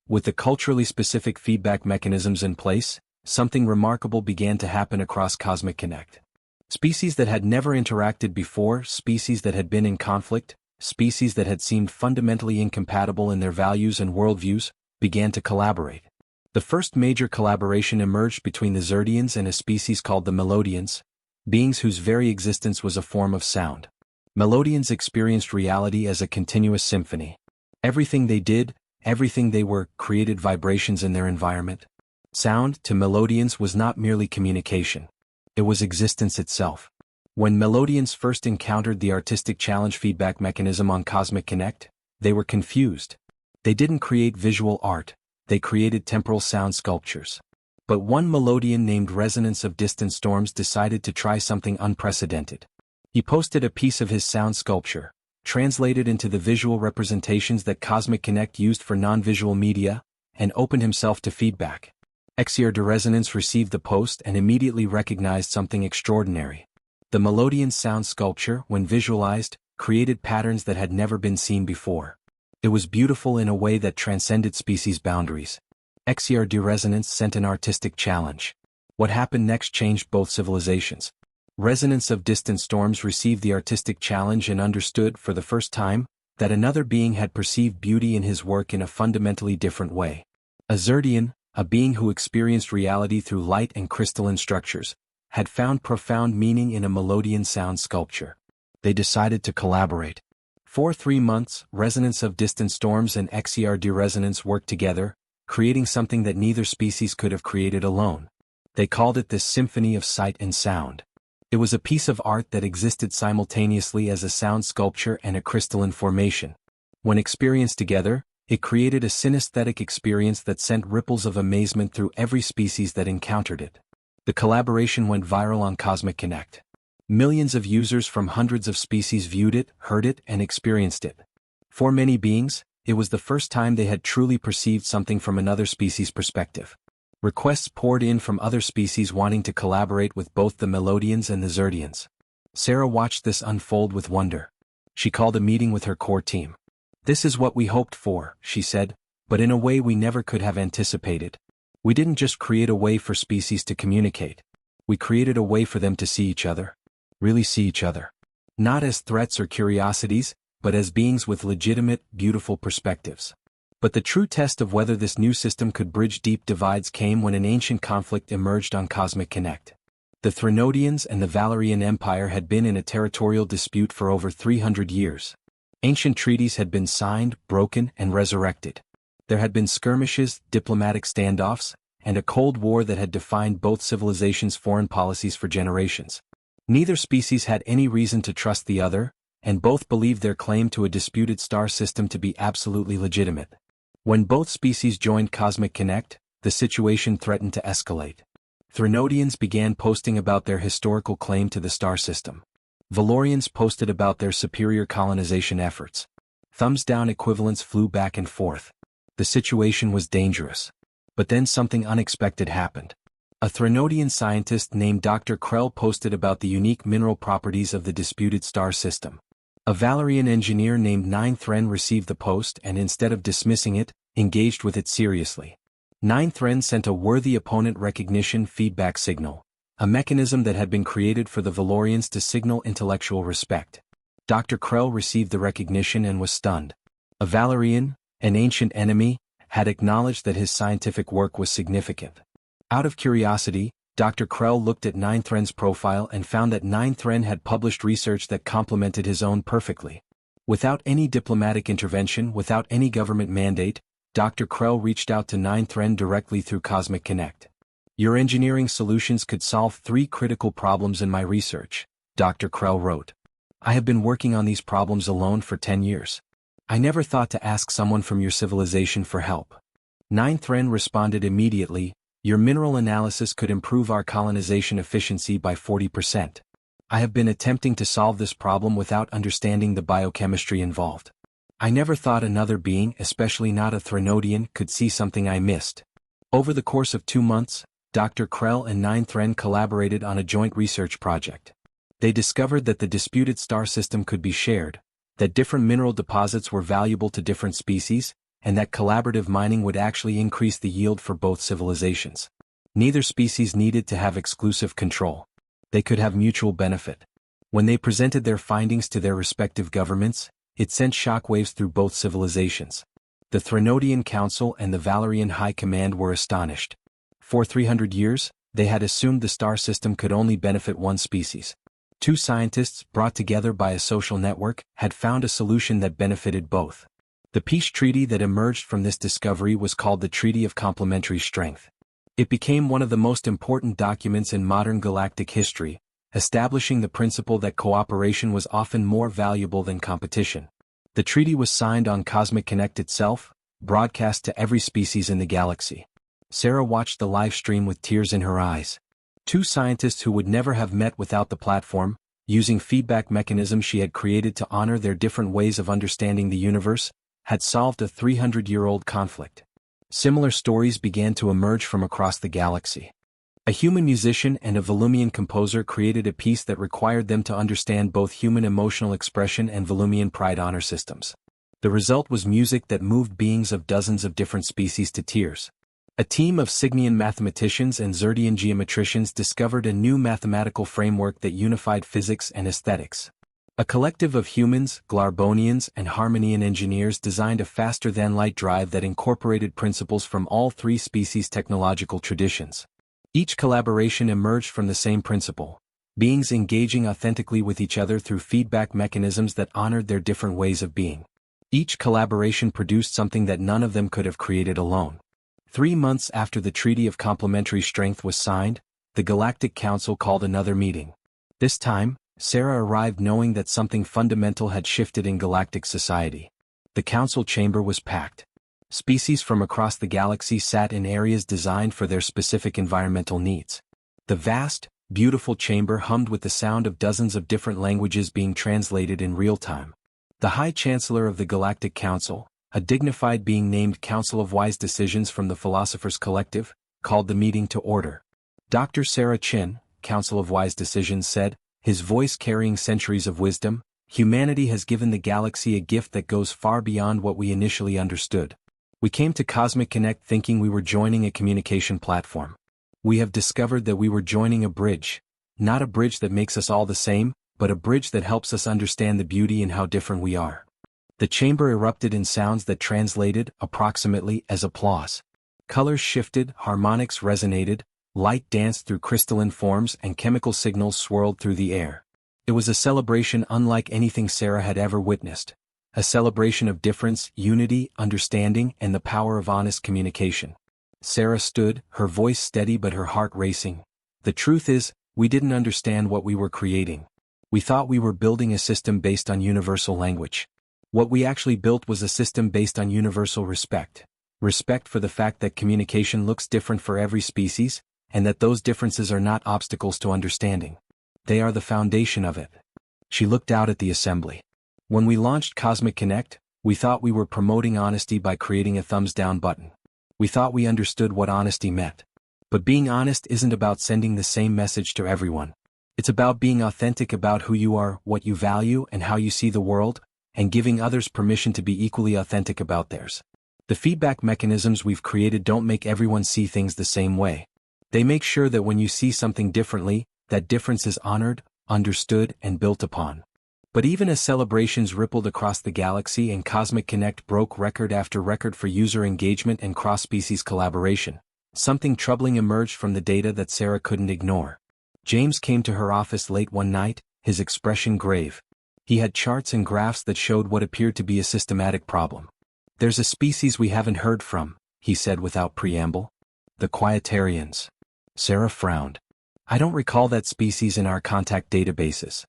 With the culturally specific feedback mechanisms in place, something remarkable began to happen across Cosmic Connect. Species that had never interacted before, species that had been in conflict, species that had seemed fundamentally incompatible in their values and worldviews, began to collaborate. The first major collaboration emerged between the Zerdians and a species called the Melodians, beings whose very existence was a form of sound. Melodians experienced reality as a continuous symphony. Everything they did, everything they were, created vibrations in their environment. Sound, to Melodians, was not merely communication. It was existence itself. When Melodians first encountered the artistic challenge feedback mechanism on Cosmic Connect, they were confused. They didn't create visual art, they created temporal sound sculptures. But one Melodian named Resonance of Distant Storms decided to try something unprecedented. He posted a piece of his sound sculpture, translated into the visual representations that Cosmic Connect used for non-visual media, and opened himself to feedback. HFY de Resonance received the post and immediately recognized something extraordinary. The Melodian sound sculpture, when visualized, created patterns that had never been seen before. It was beautiful in a way that transcended species boundaries. HFY de Resonance sent an artistic challenge. What happened next changed both civilizations. Resonance of Distant Storms received the artistic challenge and understood, for the first time, that another being had perceived beauty in his work in a fundamentally different way. A Zerdian, a being who experienced reality through light and crystalline structures, had found profound meaning in a Melodian sound sculpture. They decided to collaborate. For 3 months, Resonance of Distant Storms and HFY de Resonance worked together, creating something that neither species could have created alone. They called it this symphony of sight and sound. It was a piece of art that existed simultaneously as a sound sculpture and a crystalline formation. When experienced together, it created a synesthetic experience that sent ripples of amazement through every species that encountered it. The collaboration went viral on Cosmic Connect. Millions of users from hundreds of species viewed it, heard it, and experienced it. For many beings, it was the first time they had truly perceived something from another species' perspective. Requests poured in from other species wanting to collaborate with both the Melodians and the Zerdians. Sarah watched this unfold with wonder. She called a meeting with her core team. "This is what we hoped for," she said, "but in a way we never could have anticipated. We didn't just create a way for species to communicate. We created a way for them to see each other. Really see each other. Not as threats or curiosities, but as beings with legitimate, beautiful perspectives." But the true test of whether this new system could bridge deep divides came when an ancient conflict emerged on Cosmic Connect. The Threnodians and the Valerian Empire had been in a territorial dispute for over 300 years. Ancient treaties had been signed, broken, and resurrected. There had been skirmishes, diplomatic standoffs, and a Cold War that had defined both civilizations' foreign policies for generations. Neither species had any reason to trust the other, and both believed their claim to a disputed star system to be absolutely legitimate. When both species joined Cosmic Connect, the situation threatened to escalate. Threnodians began posting about their historical claim to the star system. Valorians posted about their superior colonization efforts. Thumbs down equivalents flew back and forth. The situation was dangerous. But then something unexpected happened. A Threnodian scientist named Dr. Krell posted about the unique mineral properties of the disputed star system. A Valerian engineer named 9thren received the post and, instead of dismissing it, engaged with it seriously. 9thren sent a worthy opponent recognition feedback signal, a mechanism that had been created for the Valorians to signal intellectual respect. Dr. Krell received the recognition and was stunned. A Valerian, an ancient enemy, had acknowledged that his scientific work was significant. Out of curiosity, Dr. Krell looked at 9thren's profile and found that 9thren had published research that complemented his own perfectly. Without any diplomatic intervention, without any government mandate, Dr. Krell reached out to Ninth Ren directly through Cosmic Connect. Your engineering solutions could solve 3 critical problems in my research, Dr. Krell wrote. I have been working on these problems alone for 10 years. I never thought to ask someone from your civilization for help. Ninth Ren responded immediately, your mineral analysis could improve our colonization efficiency by 40%. I have been attempting to solve this problem without understanding the biochemistry involved. I never thought another being, especially not a Threnodian, could see something I missed. Over the course of 2 months, Dr. Krell and Ninth Ren collaborated on a joint research project. They discovered that the disputed star system could be shared, that different mineral deposits were valuable to different species, and that collaborative mining would actually increase the yield for both civilizations. Neither species needed to have exclusive control. They could have mutual benefit. When they presented their findings to their respective governments, it sent shockwaves through both civilizations. The Threnodian Council and the Valerian High Command were astonished. For 300 years, they had assumed the star system could only benefit one species. 2 scientists, brought together by a social network, had found a solution that benefited both. The peace treaty that emerged from this discovery was called the Treaty of Complementary Strength. It became one of the most important documents in modern galactic history, establishing the principle that cooperation was often more valuable than competition. The treaty was signed on Cosmic Connect itself, broadcast to every species in the galaxy. Sarah watched the live stream with tears in her eyes. 2 scientists who would never have met without the platform, using feedback mechanisms she had created to honor their different ways of understanding the universe, had solved a 300-year-old conflict. Similar stories began to emerge from across the galaxy. A human musician and a Volumian composer created a piece that required them to understand both human emotional expression and Volumian pride honor systems. The result was music that moved beings of dozens of different species to tears. A team of Sigmian mathematicians and Zerdian geometricians discovered a new mathematical framework that unified physics and aesthetics. A collective of humans, Glarbonians, and Harmonian engineers designed a faster-than-light drive that incorporated principles from all 3 species' technological traditions. Each collaboration emerged from the same principle, beings engaging authentically with each other through feedback mechanisms that honored their different ways of being. Each collaboration produced something that none of them could have created alone. 3 months after the Treaty of Complementary Strength was signed, the Galactic Council called another meeting. This time, Sarah arrived knowing that something fundamental had shifted in galactic society. The council chamber was packed. Species from across the galaxy sat in areas designed for their specific environmental needs. The vast, beautiful chamber hummed with the sound of dozens of different languages being translated in real time. The High Chancellor of the Galactic Council, a dignified being named Council of Wise Decisions from the Philosophers Collective, called the meeting to order. Dr. Sarah Chin, Council of Wise Decisions, said, his voice carrying centuries of wisdom, humanity has given the galaxy a gift that goes far beyond what we initially understood. We came to Cosmic Connect thinking we were joining a communication platform. We have discovered that we were joining a bridge, not a bridge that makes us all the same, but a bridge that helps us understand the beauty in how different we are. The chamber erupted in sounds that translated, approximately, as applause. Colors shifted, harmonics resonated, light danced through crystalline forms, and chemical signals swirled through the air. It was a celebration unlike anything Sarah had ever witnessed. A celebration of difference, unity, understanding, and the power of honest communication. Sarah stood, her voice steady but her heart racing. The truth is, we didn't understand what we were creating. We thought we were building a system based on universal language. What we actually built was a system based on universal respect. Respect for the fact that communication looks different for every species, and that those differences are not obstacles to understanding. They are the foundation of it. She looked out at the assembly. When we launched Cosmic Connect, we thought we were promoting honesty by creating a thumbs-down button. We thought we understood what honesty meant. But being honest isn't about sending the same message to everyone. It's about being authentic about who you are, what you value, and how you see the world, and giving others permission to be equally authentic about theirs. The feedback mechanisms we've created don't make everyone see things the same way. They make sure that when you see something differently, that difference is honored, understood, and built upon. But even as celebrations rippled across the galaxy and Cosmic Connect broke record after record for user engagement and cross-species collaboration, something troubling emerged from the data that Sarah couldn't ignore. James came to her office late one night, his expression grave. He had charts and graphs that showed what appeared to be a systematic problem. "There's a species we haven't heard from," he said without preamble. "The Quietarians." Sarah frowned. "I don't recall that species in our contact databases."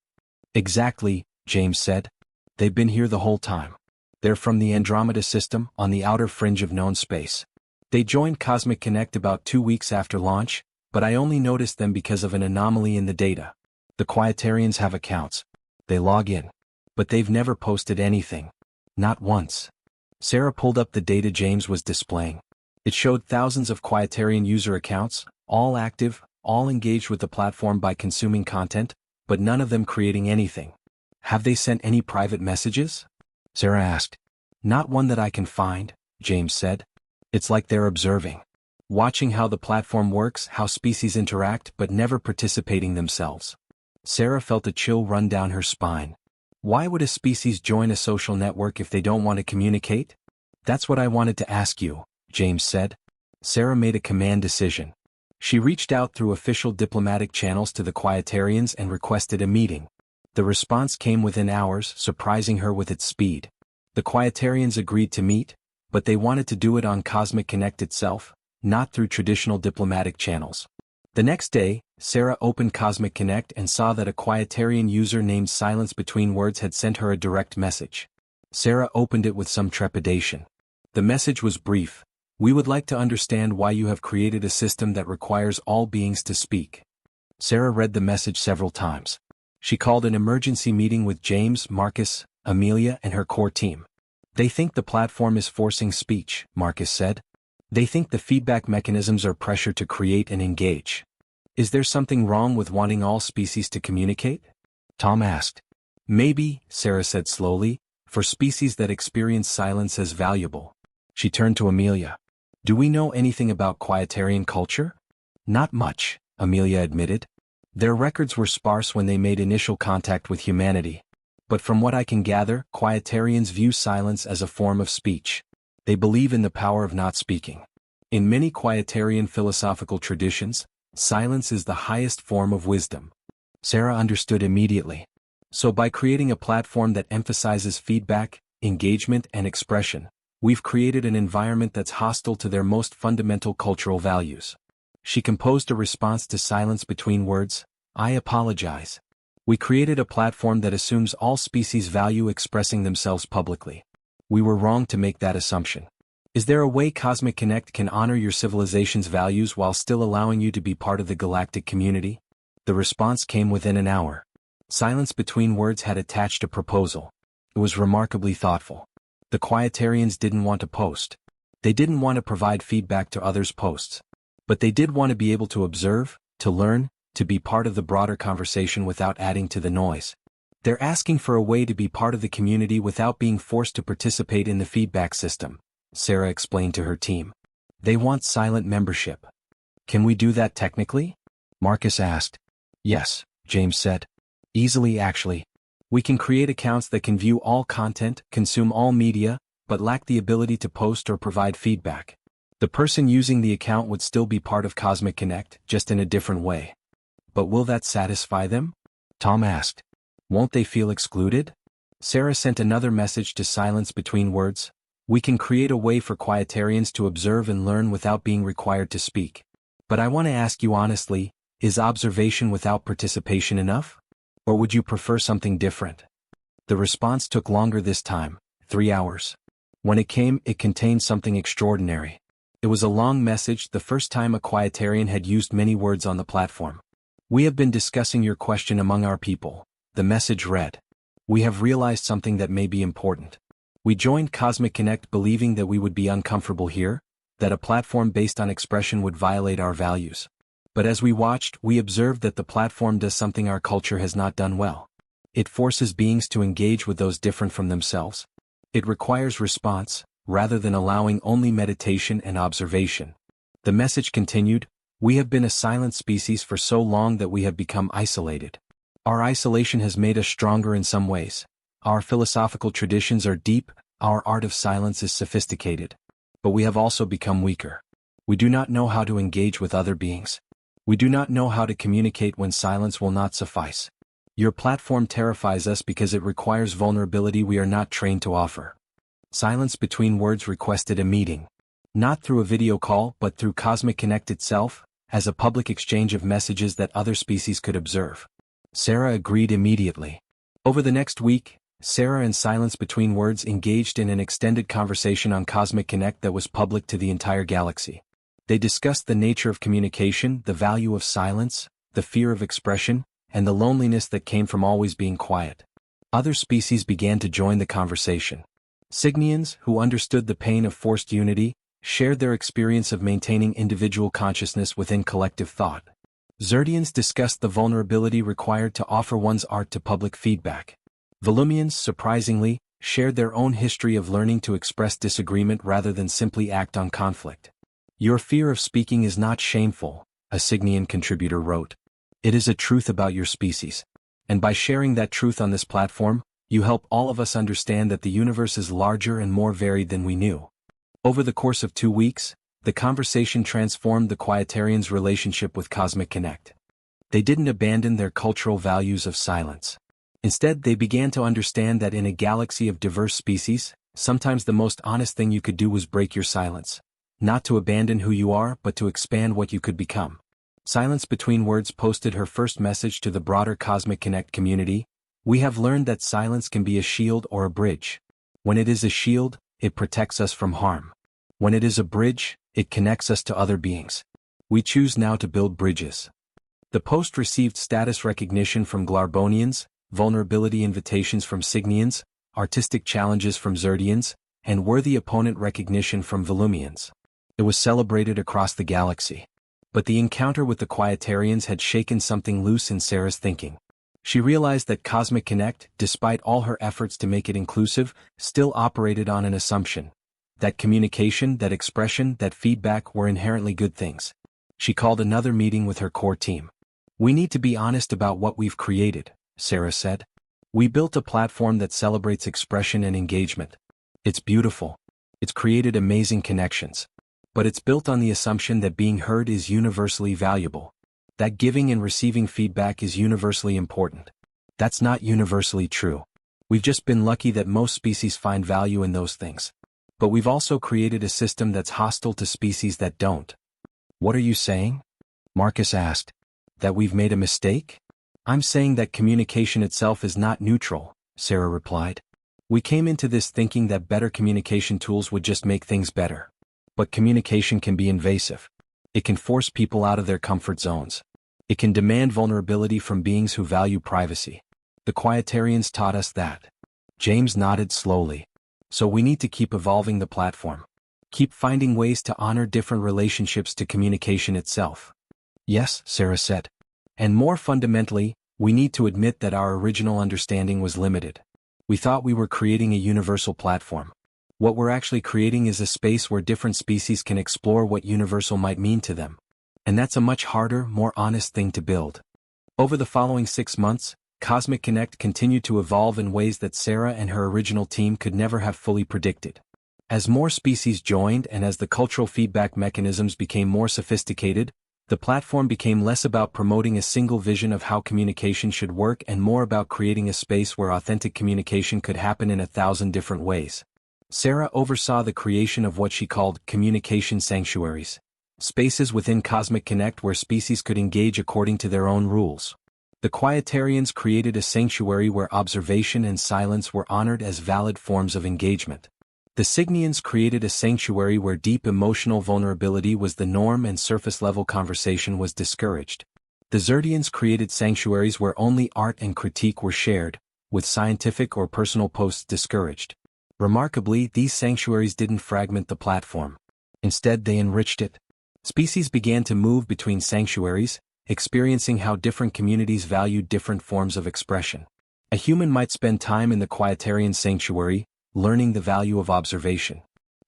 "Exactly," James said. "They've been here the whole time. They're from the Andromeda system, on the outer fringe of known space. They joined Cosmic Connect about 2 weeks after launch, but I only noticed them because of an anomaly in the data. The Quietarians have accounts. They log in. But they've never posted anything. Not once." Sarah pulled up the data James was displaying. It showed thousands of Quietarian user accounts, all active, all engaged with the platform by consuming content, but none of them creating anything. "Have they sent any private messages?" Sarah asked. "Not one that I can find," James said. "It's like they're observing. Watching how the platform works, how species interact, but never participating themselves." Sarah felt a chill run down her spine. Why would a species join a social network if they don't want to communicate? "That's what I wanted to ask you," James said. Sarah made a command decision. She reached out through official diplomatic channels to the Quietarians and requested a meeting. The response came within hours, surprising her with its speed. The Quietarians agreed to meet, but they wanted to do it on Cosmic Connect itself, not through traditional diplomatic channels. The next day, Sarah opened Cosmic Connect and saw that a Quietarian user named Silence Between Words had sent her a direct message. Sarah opened it with some trepidation. The message was brief. "We would like to understand why you have created a system that requires all beings to speak." Sarah read the message several times. She called an emergency meeting with James, Marcus, Amelia, and her core team. "They think the platform is forcing speech," Marcus said. "They think the feedback mechanisms are pressure to create and engage." "Is there something wrong with wanting all species to communicate?" Tom asked. "Maybe," Sarah said slowly, "for species that experience silence as valuable." She turned to Amelia. "Do we know anything about Quietarian culture?" "Not much," Amelia admitted. "Their records were sparse when they made initial contact with humanity. But from what I can gather, Quietarians view silence as a form of speech. They believe in the power of not speaking. In many Quietarian philosophical traditions, silence is the highest form of wisdom." Sarah understood immediately. "So by creating a platform that emphasizes feedback, engagement, and expression, we've created an environment that's hostile to their most fundamental cultural values." She composed a response to Silence Between Words. "I apologize. We created a platform that assumes all species value expressing themselves publicly. We were wrong to make that assumption. Is there a way Cosmic Connect can honor your civilization's values while still allowing you to be part of the galactic community?" The response came within an hour. Silence Between Words had attached a proposal. It was remarkably thoughtful. The Quietarians didn't want to post. They didn't want to provide feedback to others' posts. But they did want to be able to observe, to learn, to be part of the broader conversation without adding to the noise. "They're asking for a way to be part of the community without being forced to participate in the feedback system," Sarah explained to her team. "They want silent membership." "Can we do that technically?" Marcus asked. "Yes," James said. "Easily actually. We can create accounts that can view all content, consume all media, but lack the ability to post or provide feedback. The person using the account would still be part of Cosmic Connect, just in a different way." "But will that satisfy them?" Tom asked. "Won't they feel excluded?" Sarah sent another message to Silence Between Words. "We can create a way for Quietarians to observe and learn without being required to speak. But I want to ask you honestly, is observation without participation enough? Or would you prefer something different?" The response took longer this time, 3 hours. When it came, it contained something extraordinary. It was a long message, the first time a Quietarian had used many words on the platform. "We have been discussing your question among our people," the message read. "We have realized something that may be important. We joined Cosmic Connect believing that we would be uncomfortable here, that a platform based on expression would violate our values. But as we watched, we observed that the platform does something our culture has not done well. It forces beings to engage with those different from themselves. It requires response, rather than allowing only meditation and observation." The message continued, "We have been a silent species for so long that we have become isolated. Our isolation has made us stronger in some ways. Our philosophical traditions are deep, our art of silence is sophisticated. But we have also become weaker. We do not know how to engage with other beings. We do not know how to communicate when silence will not suffice. Your platform terrifies us because it requires vulnerability we are not trained to offer. Silence Between Words requested a meeting. Not through a video call but through Cosmic Connect itself, as a public exchange of messages that other species could observe. Sarah agreed immediately. Over the next week, Sarah and Silence Between Words engaged in an extended conversation on Cosmic Connect that was public to the entire galaxy. They discussed the nature of communication, the value of silence, the fear of expression, and the loneliness that came from always being quiet. Other species began to join the conversation. Cygnians, who understood the pain of forced unity, shared their experience of maintaining individual consciousness within collective thought. Xerdians discussed the vulnerability required to offer one's art to public feedback. Volumians, surprisingly, shared their own history of learning to express disagreement rather than simply act on conflict. Your fear of speaking is not shameful, a Cygnian contributor wrote. It is a truth about your species. And by sharing that truth on this platform, you help all of us understand that the universe is larger and more varied than we knew. Over the course of 2 weeks, the conversation transformed the Quietarians' relationship with Cosmic Connect. They didn't abandon their cultural values of silence. Instead, they began to understand that in a galaxy of diverse species, sometimes the most honest thing you could do was break your silence. Not to abandon who you are, but to expand what you could become. Silence Between Words posted her first message to the broader Cosmic Connect community. We have learned that silence can be a shield or a bridge. When it is a shield, it protects us from harm. When it is a bridge, it connects us to other beings. We choose now to build bridges. The post received status recognition from Glarbonians, vulnerability invitations from Cygnians, artistic challenges from Xerdians, and worthy opponent recognition from Volumians. It was celebrated across the galaxy. But the encounter with the Quietarians had shaken something loose in Sarah's thinking. She realized that Cosmic Connect, despite all her efforts to make it inclusive, still operated on an assumption. That communication, that expression, that feedback were inherently good things. She called another meeting with her core team. We need to be honest about what we've created, Sarah said. We built a platform that celebrates expression and engagement. It's beautiful. It's created amazing connections. But it's built on the assumption that being heard is universally valuable. That giving and receiving feedback is universally important. That's not universally true. We've just been lucky that most species find value in those things. But we've also created a system that's hostile to species that don't. What are you saying? Marcus asked. That we've made a mistake? I'm saying that communication itself is not neutral, Sarah replied. We came into this thinking that better communication tools would just make things better. But communication can be invasive. It can force people out of their comfort zones. It can demand vulnerability from beings who value privacy. The Quietarians taught us that. James nodded slowly. So we need to keep evolving the platform. Keep finding ways to honor different relationships to communication itself. Yes, Sarah said. And more fundamentally, we need to admit that our original understanding was limited. We thought we were creating a universal platform. What we're actually creating is a space where different species can explore what universal might mean to them. And that's a much harder, more honest thing to build. Over the following 6 months, Cosmic Connect continued to evolve in ways that Sarah and her original team could never have fully predicted. As more species joined and as the cultural feedback mechanisms became more sophisticated, the platform became less about promoting a single vision of how communication should work and more about creating a space where authentic communication could happen in 1,000 different ways. Sarah oversaw the creation of what she called communication sanctuaries, spaces within Cosmic Connect where species could engage according to their own rules. The Quietarians created a sanctuary where observation and silence were honored as valid forms of engagement. The Cygnians created a sanctuary where deep emotional vulnerability was the norm and surface-level conversation was discouraged. The Xerdians created sanctuaries where only art and critique were shared, with scientific or personal posts discouraged. Remarkably, these sanctuaries didn't fragment the platform. Instead, they enriched it. Species began to move between sanctuaries, experiencing how different communities valued different forms of expression. A human might spend time in the Quietarian sanctuary, learning the value of observation.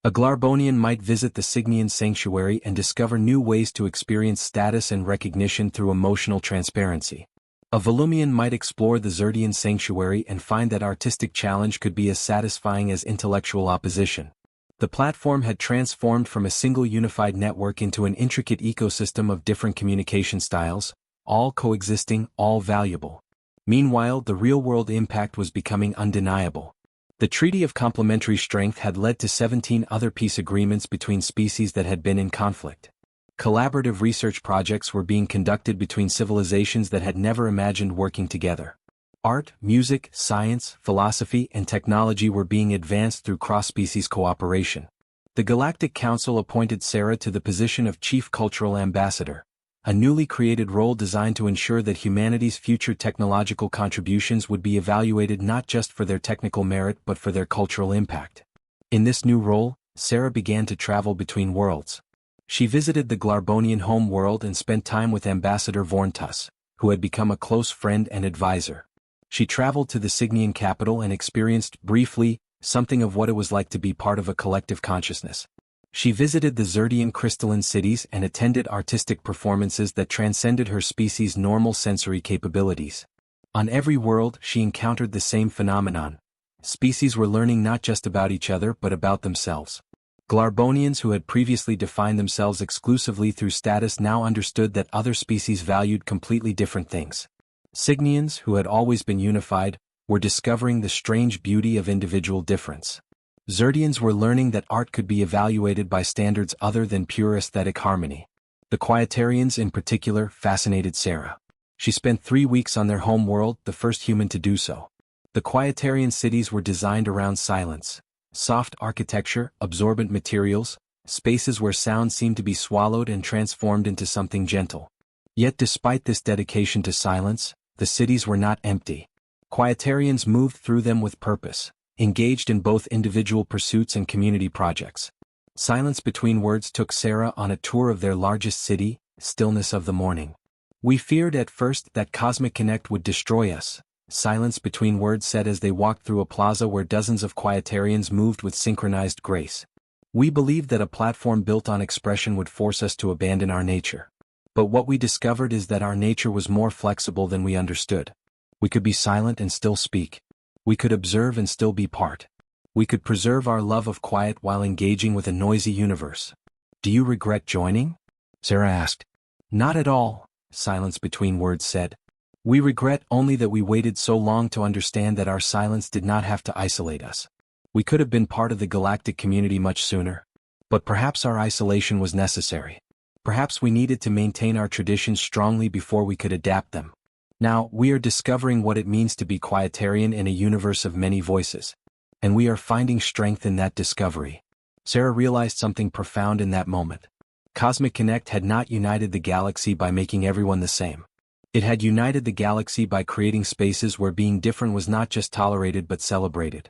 A Glarbonian might visit the Cygnian sanctuary and discover new ways to experience status and recognition through emotional transparency. A Volumian might explore the Xerdian sanctuary and find that artistic challenge could be as satisfying as intellectual opposition. The platform had transformed from a single unified network into an intricate ecosystem of different communication styles, all coexisting, all valuable. Meanwhile, the real-world impact was becoming undeniable. The Treaty of Complementary Strength had led to 17 other peace agreements between species that had been in conflict. Collaborative research projects were being conducted between civilizations that had never imagined working together. Art, music, science, philosophy, and technology were being advanced through cross-species cooperation. The Galactic Council appointed Sarah to the position of Chief Cultural Ambassador, a newly created role designed to ensure that humanity's future technological contributions would be evaluated not just for their technical merit but for their cultural impact. In this new role, Sarah began to travel between worlds. She visited the Glarbonian home world and spent time with Ambassador Vorntus, who had become a close friend and advisor. She traveled to the Cygnian capital and experienced, briefly, something of what it was like to be part of a collective consciousness. She visited the Zerdian crystalline cities and attended artistic performances that transcended her species' normal sensory capabilities. On every world, she encountered the same phenomenon. Species were learning not just about each other but about themselves. Glarbonians who had previously defined themselves exclusively through status now understood that other species valued completely different things. Cygnians, who had always been unified, were discovering the strange beauty of individual difference. Zerdians were learning that art could be evaluated by standards other than pure aesthetic harmony. The Quietarians in particular fascinated Sarah. She spent 3 weeks on their home world, the first human to do so. The Quietarian cities were designed around silence, soft architecture, absorbent materials, spaces where sound seemed to be swallowed and transformed into something gentle. Yet despite this dedication to silence, the cities were not empty. Quietarians moved through them with purpose, engaged in both individual pursuits and community projects. Silence Between Words took Sarah on a tour of their largest city, Stillness of the Morning. "We feared at first that Cosmic Connect would destroy us," Silence Between Words said as they walked through a plaza where dozens of Quietarians moved with synchronized grace. "We believed that a platform built on expression would force us to abandon our nature. But what we discovered is that our nature was more flexible than we understood. We could be silent and still speak. We could observe and still be part. We could preserve our love of quiet while engaging with a noisy universe." "Do you regret joining?" Sarah asked. "Not at all," Silence Between Words said. "We regret only that we waited so long to understand that our silence did not have to isolate us. We could have been part of the galactic community much sooner. But perhaps our isolation was necessary. Perhaps we needed to maintain our traditions strongly before we could adapt them. Now, we are discovering what it means to be Quietarian in a universe of many voices. And we are finding strength in that discovery." Sarah realized something profound in that moment. Cosmic Connect had not united the galaxy by making everyone the same. It had united the galaxy by creating spaces where being different was not just tolerated but celebrated.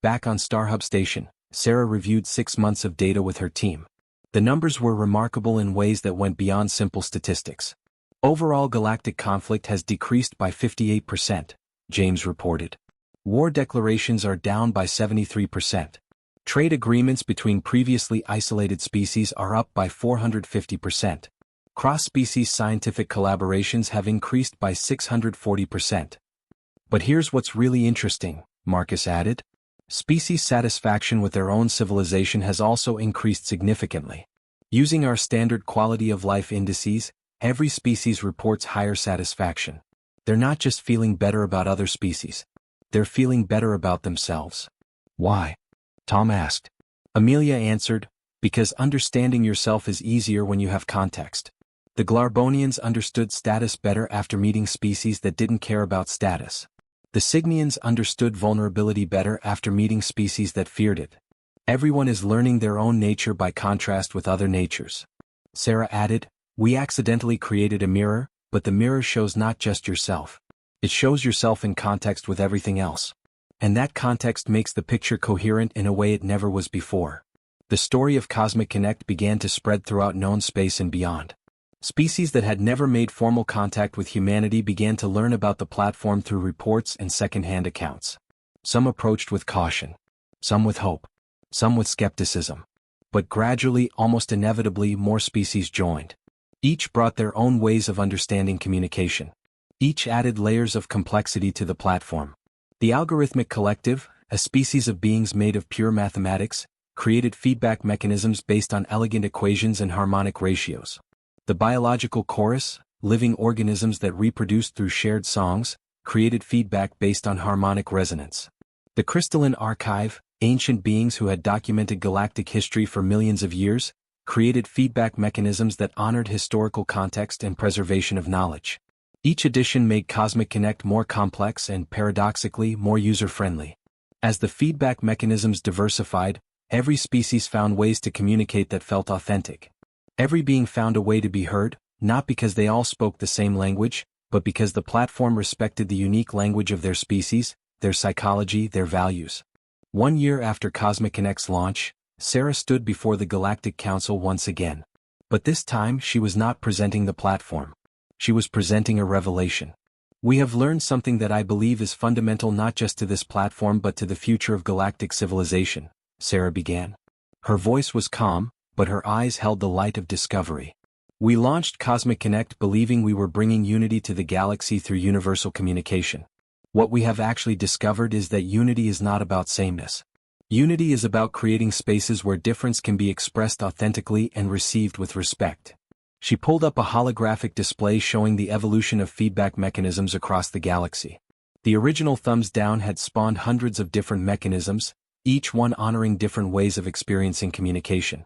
Back on Starhub Station, Sarah reviewed 6 months of data with her team. The numbers were remarkable in ways that went beyond simple statistics. "Overall galactic conflict has decreased by 58%, James reported. War declarations are down by 73%. Trade agreements between previously isolated species are up by 450%. Cross-species scientific collaborations have increased by 640%. But here's what's really interesting," Marcus added. "Species satisfaction with their own civilization has also increased significantly. Using our standard quality of life indices, every species reports higher satisfaction. They're not just feeling better about other species. They're feeling better about themselves." "Why?" Tom asked. Amelia answered, "Because understanding yourself is easier when you have context. The Glarbonians understood status better after meeting species that didn't care about status. The Cygnians understood vulnerability better after meeting species that feared it. Everyone is learning their own nature by contrast with other natures." Sarah added, "We accidentally created a mirror, but the mirror shows not just yourself. It shows yourself in context with everything else. And that context makes the picture coherent in a way it never was before." The story of Cosmic Connect began to spread throughout known space and beyond. Species that had never made formal contact with humanity began to learn about the platform through reports and second-hand accounts. Some approached with caution. Some with hope. Some with skepticism. But gradually, almost inevitably, more species joined. Each brought their own ways of understanding communication. Each added layers of complexity to the platform. The Algorithmic Collective, a species of beings made of pure mathematics, created feedback mechanisms based on elegant equations and harmonic ratios. The Biological Chorus, living organisms that reproduced through shared songs, created feedback based on harmonic resonance. The crystalline archive, ancient beings who had documented galactic history for millions of years, created feedback mechanisms that honored historical context and preservation of knowledge. Each edition made Cosmic Connect more complex and, paradoxically, more user-friendly. As the feedback mechanisms diversified, every species found ways to communicate that felt authentic. Every being found a way to be heard, not because they all spoke the same language, but because the platform respected the unique language of their species, their psychology, their values. 1 year after Cosmic Connect's launch, Sarah stood before the Galactic Council once again. But this time she was not presenting the platform. She was presenting a revelation. "We have learned something that I believe is fundamental not just to this platform but to the future of galactic civilization," Sarah began. Her voice was calm, but her eyes held the light of discovery. "We launched Cosmic Connect believing we were bringing unity to the galaxy through universal communication. What we have actually discovered is that unity is not about sameness. Unity is about creating spaces where difference can be expressed authentically and received with respect." She pulled up a holographic display showing the evolution of feedback mechanisms across the galaxy. The original thumbs down had spawned hundreds of different mechanisms, each one honoring different ways of experiencing communication.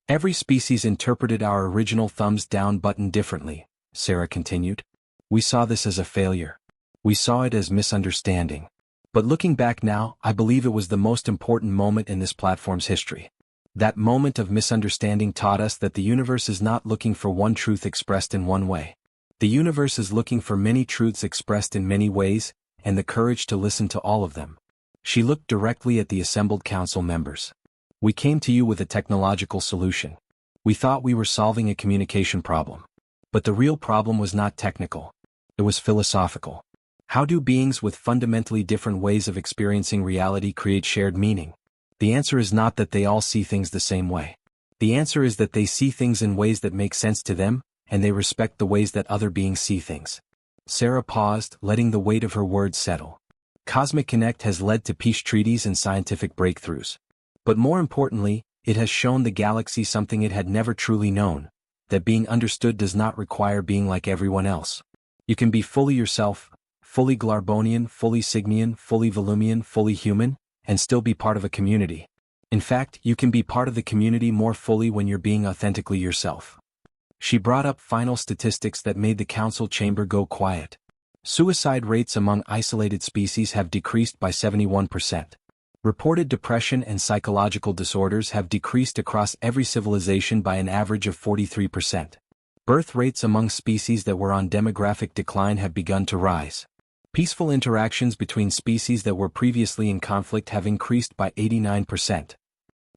"Every species interpreted our original thumbs down button differently," Sarah continued. "We saw this as a failure. We saw it as misunderstanding. But looking back now, I believe it was the most important moment in this platform's history. That moment of misunderstanding taught us that the universe is not looking for one truth expressed in one way. The universe is looking for many truths expressed in many ways, and the courage to listen to all of them." She looked directly at the assembled council members. "We came to you with a technological solution. We thought we were solving a communication problem. But the real problem was not technical. It was philosophical. How do beings with fundamentally different ways of experiencing reality create shared meaning? The answer is not that they all see things the same way. The answer is that they see things in ways that make sense to them, and they respect the ways that other beings see things." Sarah paused, letting the weight of her words settle. Cosmic Connect has led to peace treaties and scientific breakthroughs. But more importantly, it has shown the galaxy something it had never truly known, that being understood does not require being like everyone else. You can be fully yourself, fully Glarbonian, fully Signian, fully Volumian, fully human, and still be part of a community. In fact, you can be part of the community more fully when you're being authentically yourself. She brought up final statistics that made the council chamber go quiet. Suicide rates among isolated species have decreased by 71%. Reported depression and psychological disorders have decreased across every civilization by an average of 43%. Birth rates among species that were on demographic decline have begun to rise. Peaceful interactions between species that were previously in conflict have increased by 89%.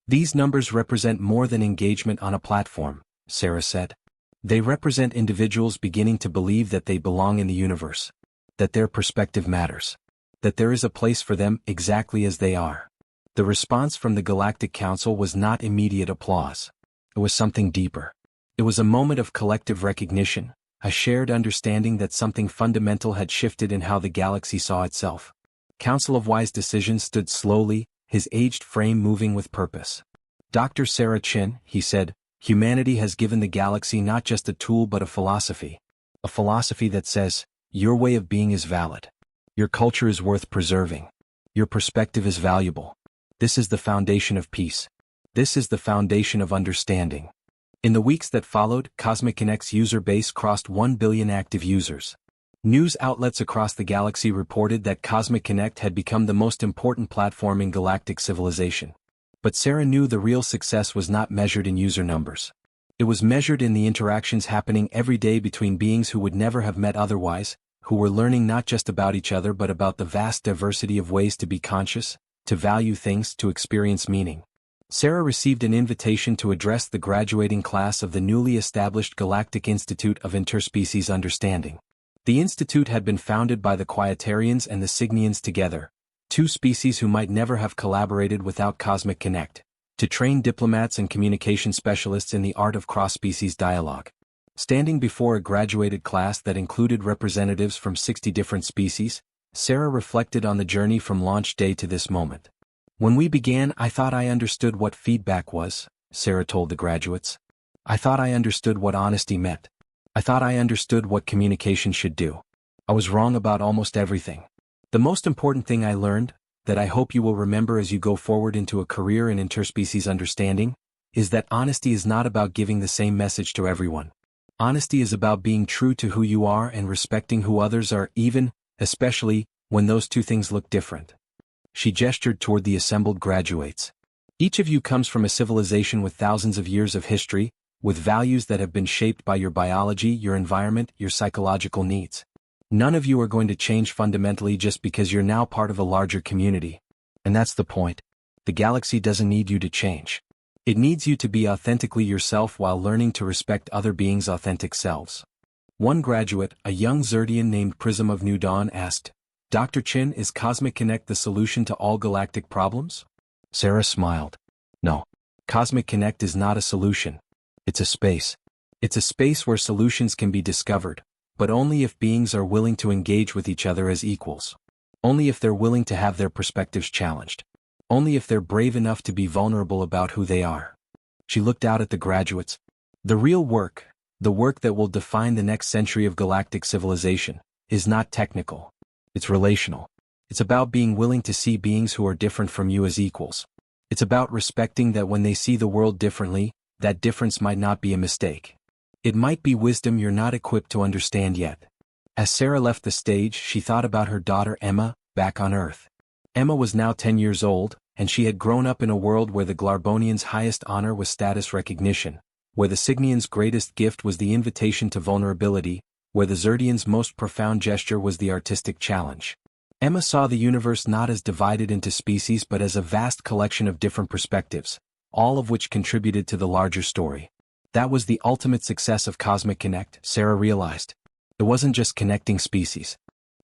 These numbers represent more than engagement on a platform, Sarah said. They represent individuals beginning to believe that they belong in the universe, that their perspective matters, that there is a place for them exactly as they are. The response from the Galactic Council was not immediate applause. It was something deeper. It was a moment of collective recognition, a shared understanding that something fundamental had shifted in how the galaxy saw itself. Council of Wise Decisions stood slowly, his aged frame moving with purpose. "Dr. Sarah Chin," he said, "humanity has given the galaxy not just a tool but a philosophy. A philosophy that says, your way of being is valid. Your culture is worth preserving. Your perspective is valuable. This is the foundation of peace. This is the foundation of understanding." In the weeks that followed, Cosmic Connect's user base crossed 1 billion active users. News outlets across the galaxy reported that Cosmic Connect had become the most important platform in galactic civilization. But Sarah knew the real success was not measured in user numbers. It was measured in the interactions happening every day between beings who would never have met otherwise, who were learning not just about each other but about the vast diversity of ways to be conscious, to value things, to experience meaning. Sarah received an invitation to address the graduating class of the newly established Galactic Institute of Interspecies Understanding. The institute had been founded by the Quietarians and the Signians together, two species who might never have collaborated without Cosmic Connect, to train diplomats and communication specialists in the art of cross-species dialogue. Standing before a graduated class that included representatives from 60 different species, Sarah reflected on the journey from launch day to this moment. "When we began, I thought I understood what feedback was," Sarah told the graduates. "I thought I understood what honesty meant. I thought I understood what communication should do. I was wrong about almost everything. The most important thing I learned, that I hope you will remember as you go forward into a career in interspecies understanding, is that honesty is not about giving the same message to everyone. Honesty is about being true to who you are and respecting who others are, even, especially, when those two things look different. She gestured toward the assembled graduates. Each of you comes from a civilization with thousands of years of history, with values that have been shaped by your biology, your environment, your psychological needs. None of you are going to change fundamentally just because you're now part of a larger community. And that's the point. The galaxy doesn't need you to change. It needs you to be authentically yourself while learning to respect other beings' authentic selves. One graduate, a young Zerdian named Prism of New Dawn, asked, "Dr. Chin, is Cosmic Connect the solution to all galactic problems?" Sarah smiled. "No. Cosmic Connect is not a solution. It's a space. It's a space where solutions can be discovered, but only if beings are willing to engage with each other as equals. Only if they're willing to have their perspectives challenged. Only if they're brave enough to be vulnerable about who they are." She looked out at the graduates. "The real work, the work that will define the next century of galactic civilization, is not technical. It's relational. It's about being willing to see beings who are different from you as equals. It's about respecting that when they see the world differently, that difference might not be a mistake. It might be wisdom you're not equipped to understand yet." As Sarah left the stage, she thought about her daughter Emma, back on Earth. Emma was now 10 years old, and she had grown up in a world where the Glarbonians' highest honor was status recognition, where the Signians' greatest gift was the invitation to vulnerability, where the Zerdians' most profound gesture was the artistic challenge. Emma saw the universe not as divided into species but as a vast collection of different perspectives, all of which contributed to the larger story. That was the ultimate success of Cosmic Connect, Sarah realized. It wasn't just connecting species.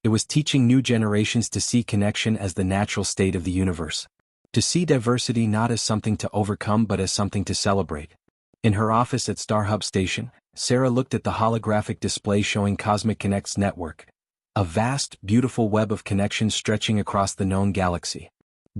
It was teaching new generations to see connection as the natural state of the universe. To see diversity not as something to overcome but as something to celebrate. In her office at Starhub Station, Sarah looked at the holographic display showing Cosmic Connect's network. A vast, beautiful web of connections stretching across the known galaxy.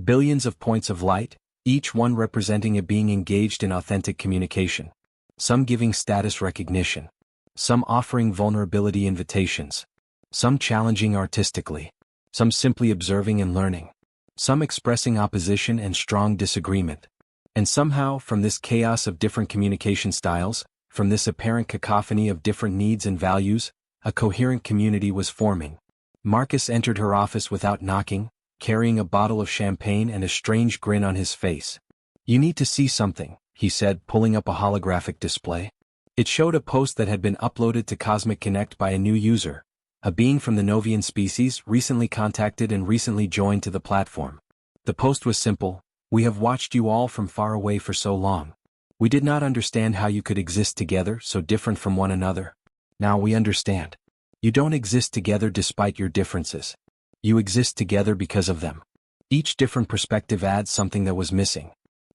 Billions of points of light, each one representing a being engaged in authentic communication. Some giving status recognition. Some offering vulnerability invitations. Some challenging artistically. Some simply observing and learning. Some expressing opposition and strong disagreement. And somehow, from this chaos of different communication styles, from this apparent cacophony of different needs and values, a coherent community was forming. Marcus entered her office without knocking, carrying a bottle of champagne and a strange grin on his face. "You need to see something," he said, pulling up a holographic display. It showed a post that had been uploaded to Cosmic Connect by a new user, a being from the Novian species, recently contacted and recently joined to the platform. The post was simple: "We have watched you all from far away for so long. We did not understand how you could exist together, so different from one another. Now we understand. You don't exist together despite your differences. You exist together because of them. Each different perspective adds something that was missing.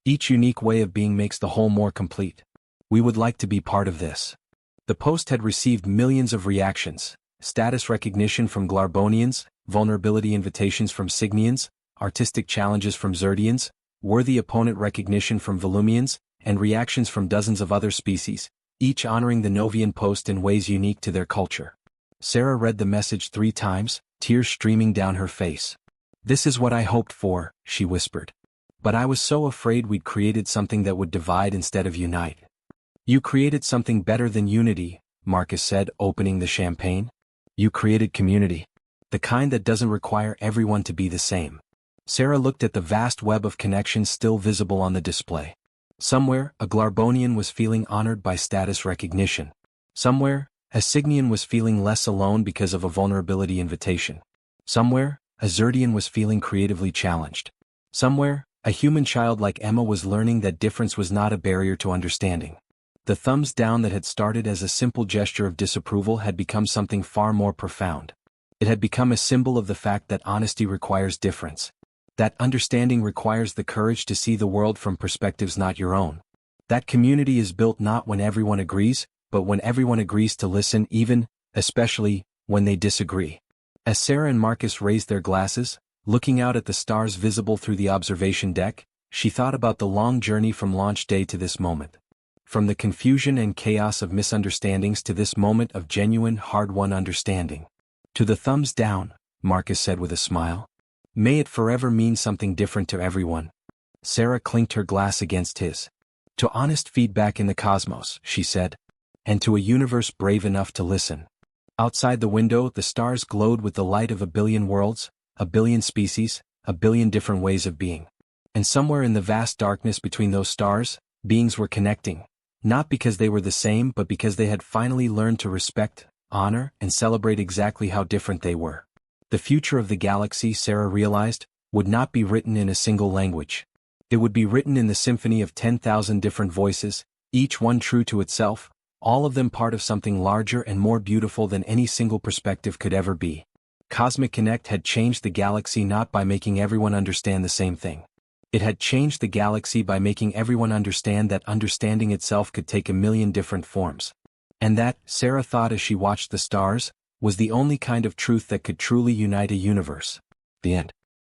Each unique way of being makes the whole more complete. We would like to be part of this." The post had received millions of reactions. Status recognition from Glarbonians, vulnerability invitations from Signians, artistic challenges from Zerdians, worthy opponent recognition from Volumians, and reactions from dozens of other species, each honoring the Novian post in ways unique to their culture. Sarah read the message 3 times, tears streaming down her face. "This is what I hoped for," she whispered. "But I was so afraid we'd created something that would divide instead of unite." "You created something better than unity," Marcus said, opening the champagne. "You created community. The kind that doesn't require everyone to be the same." Sarah looked at the vast web of connections still visible on the display. Somewhere, a Glarbonian was feeling honored by status recognition. Somewhere, a Signian was feeling less alone because of a vulnerability invitation. Somewhere, a Zerdian was feeling creatively challenged. Somewhere, a human child like Emma was learning that difference was not a barrier to understanding. The thumbs down that had started as a simple gesture of disapproval had become something far more profound. It had become a symbol of the fact that honesty requires difference. That understanding requires the courage to see the world from perspectives not your own. That community is built not when everyone agrees, but when everyone agrees to listen, even, especially, when they disagree. As Sarah and Marcus raised their glasses, looking out at the stars visible through the observation deck, she thought about the long journey from launch day to this moment. From the confusion and chaos of misunderstandings to this moment of genuine, hard-won understanding. To the thumbs down, Marcus said with a smile. May it forever mean something different to everyone. Sarah clinked her glass against his. To honest feedback in the cosmos, she said. And to a universe brave enough to listen. Outside the window, the stars glowed with the light of a billion worlds, a billion species, a billion different ways of being. And somewhere in the vast darkness between those stars, beings were connecting. Not because they were the same, but because they had finally learned to respect, honor, and celebrate exactly how different they were. The future of the galaxy, Sarah realized, would not be written in a single language. It would be written in the symphony of 10,000 different voices, each one true to itself, all of them part of something larger and more beautiful than any single perspective could ever be. Cosmic Connect had changed the galaxy not by making everyone understand the same thing. It had changed the galaxy by making everyone understand that understanding itself could take a million different forms. And that, Sarah thought as she watched the stars, was the only kind of truth that could truly unite a universe. The end.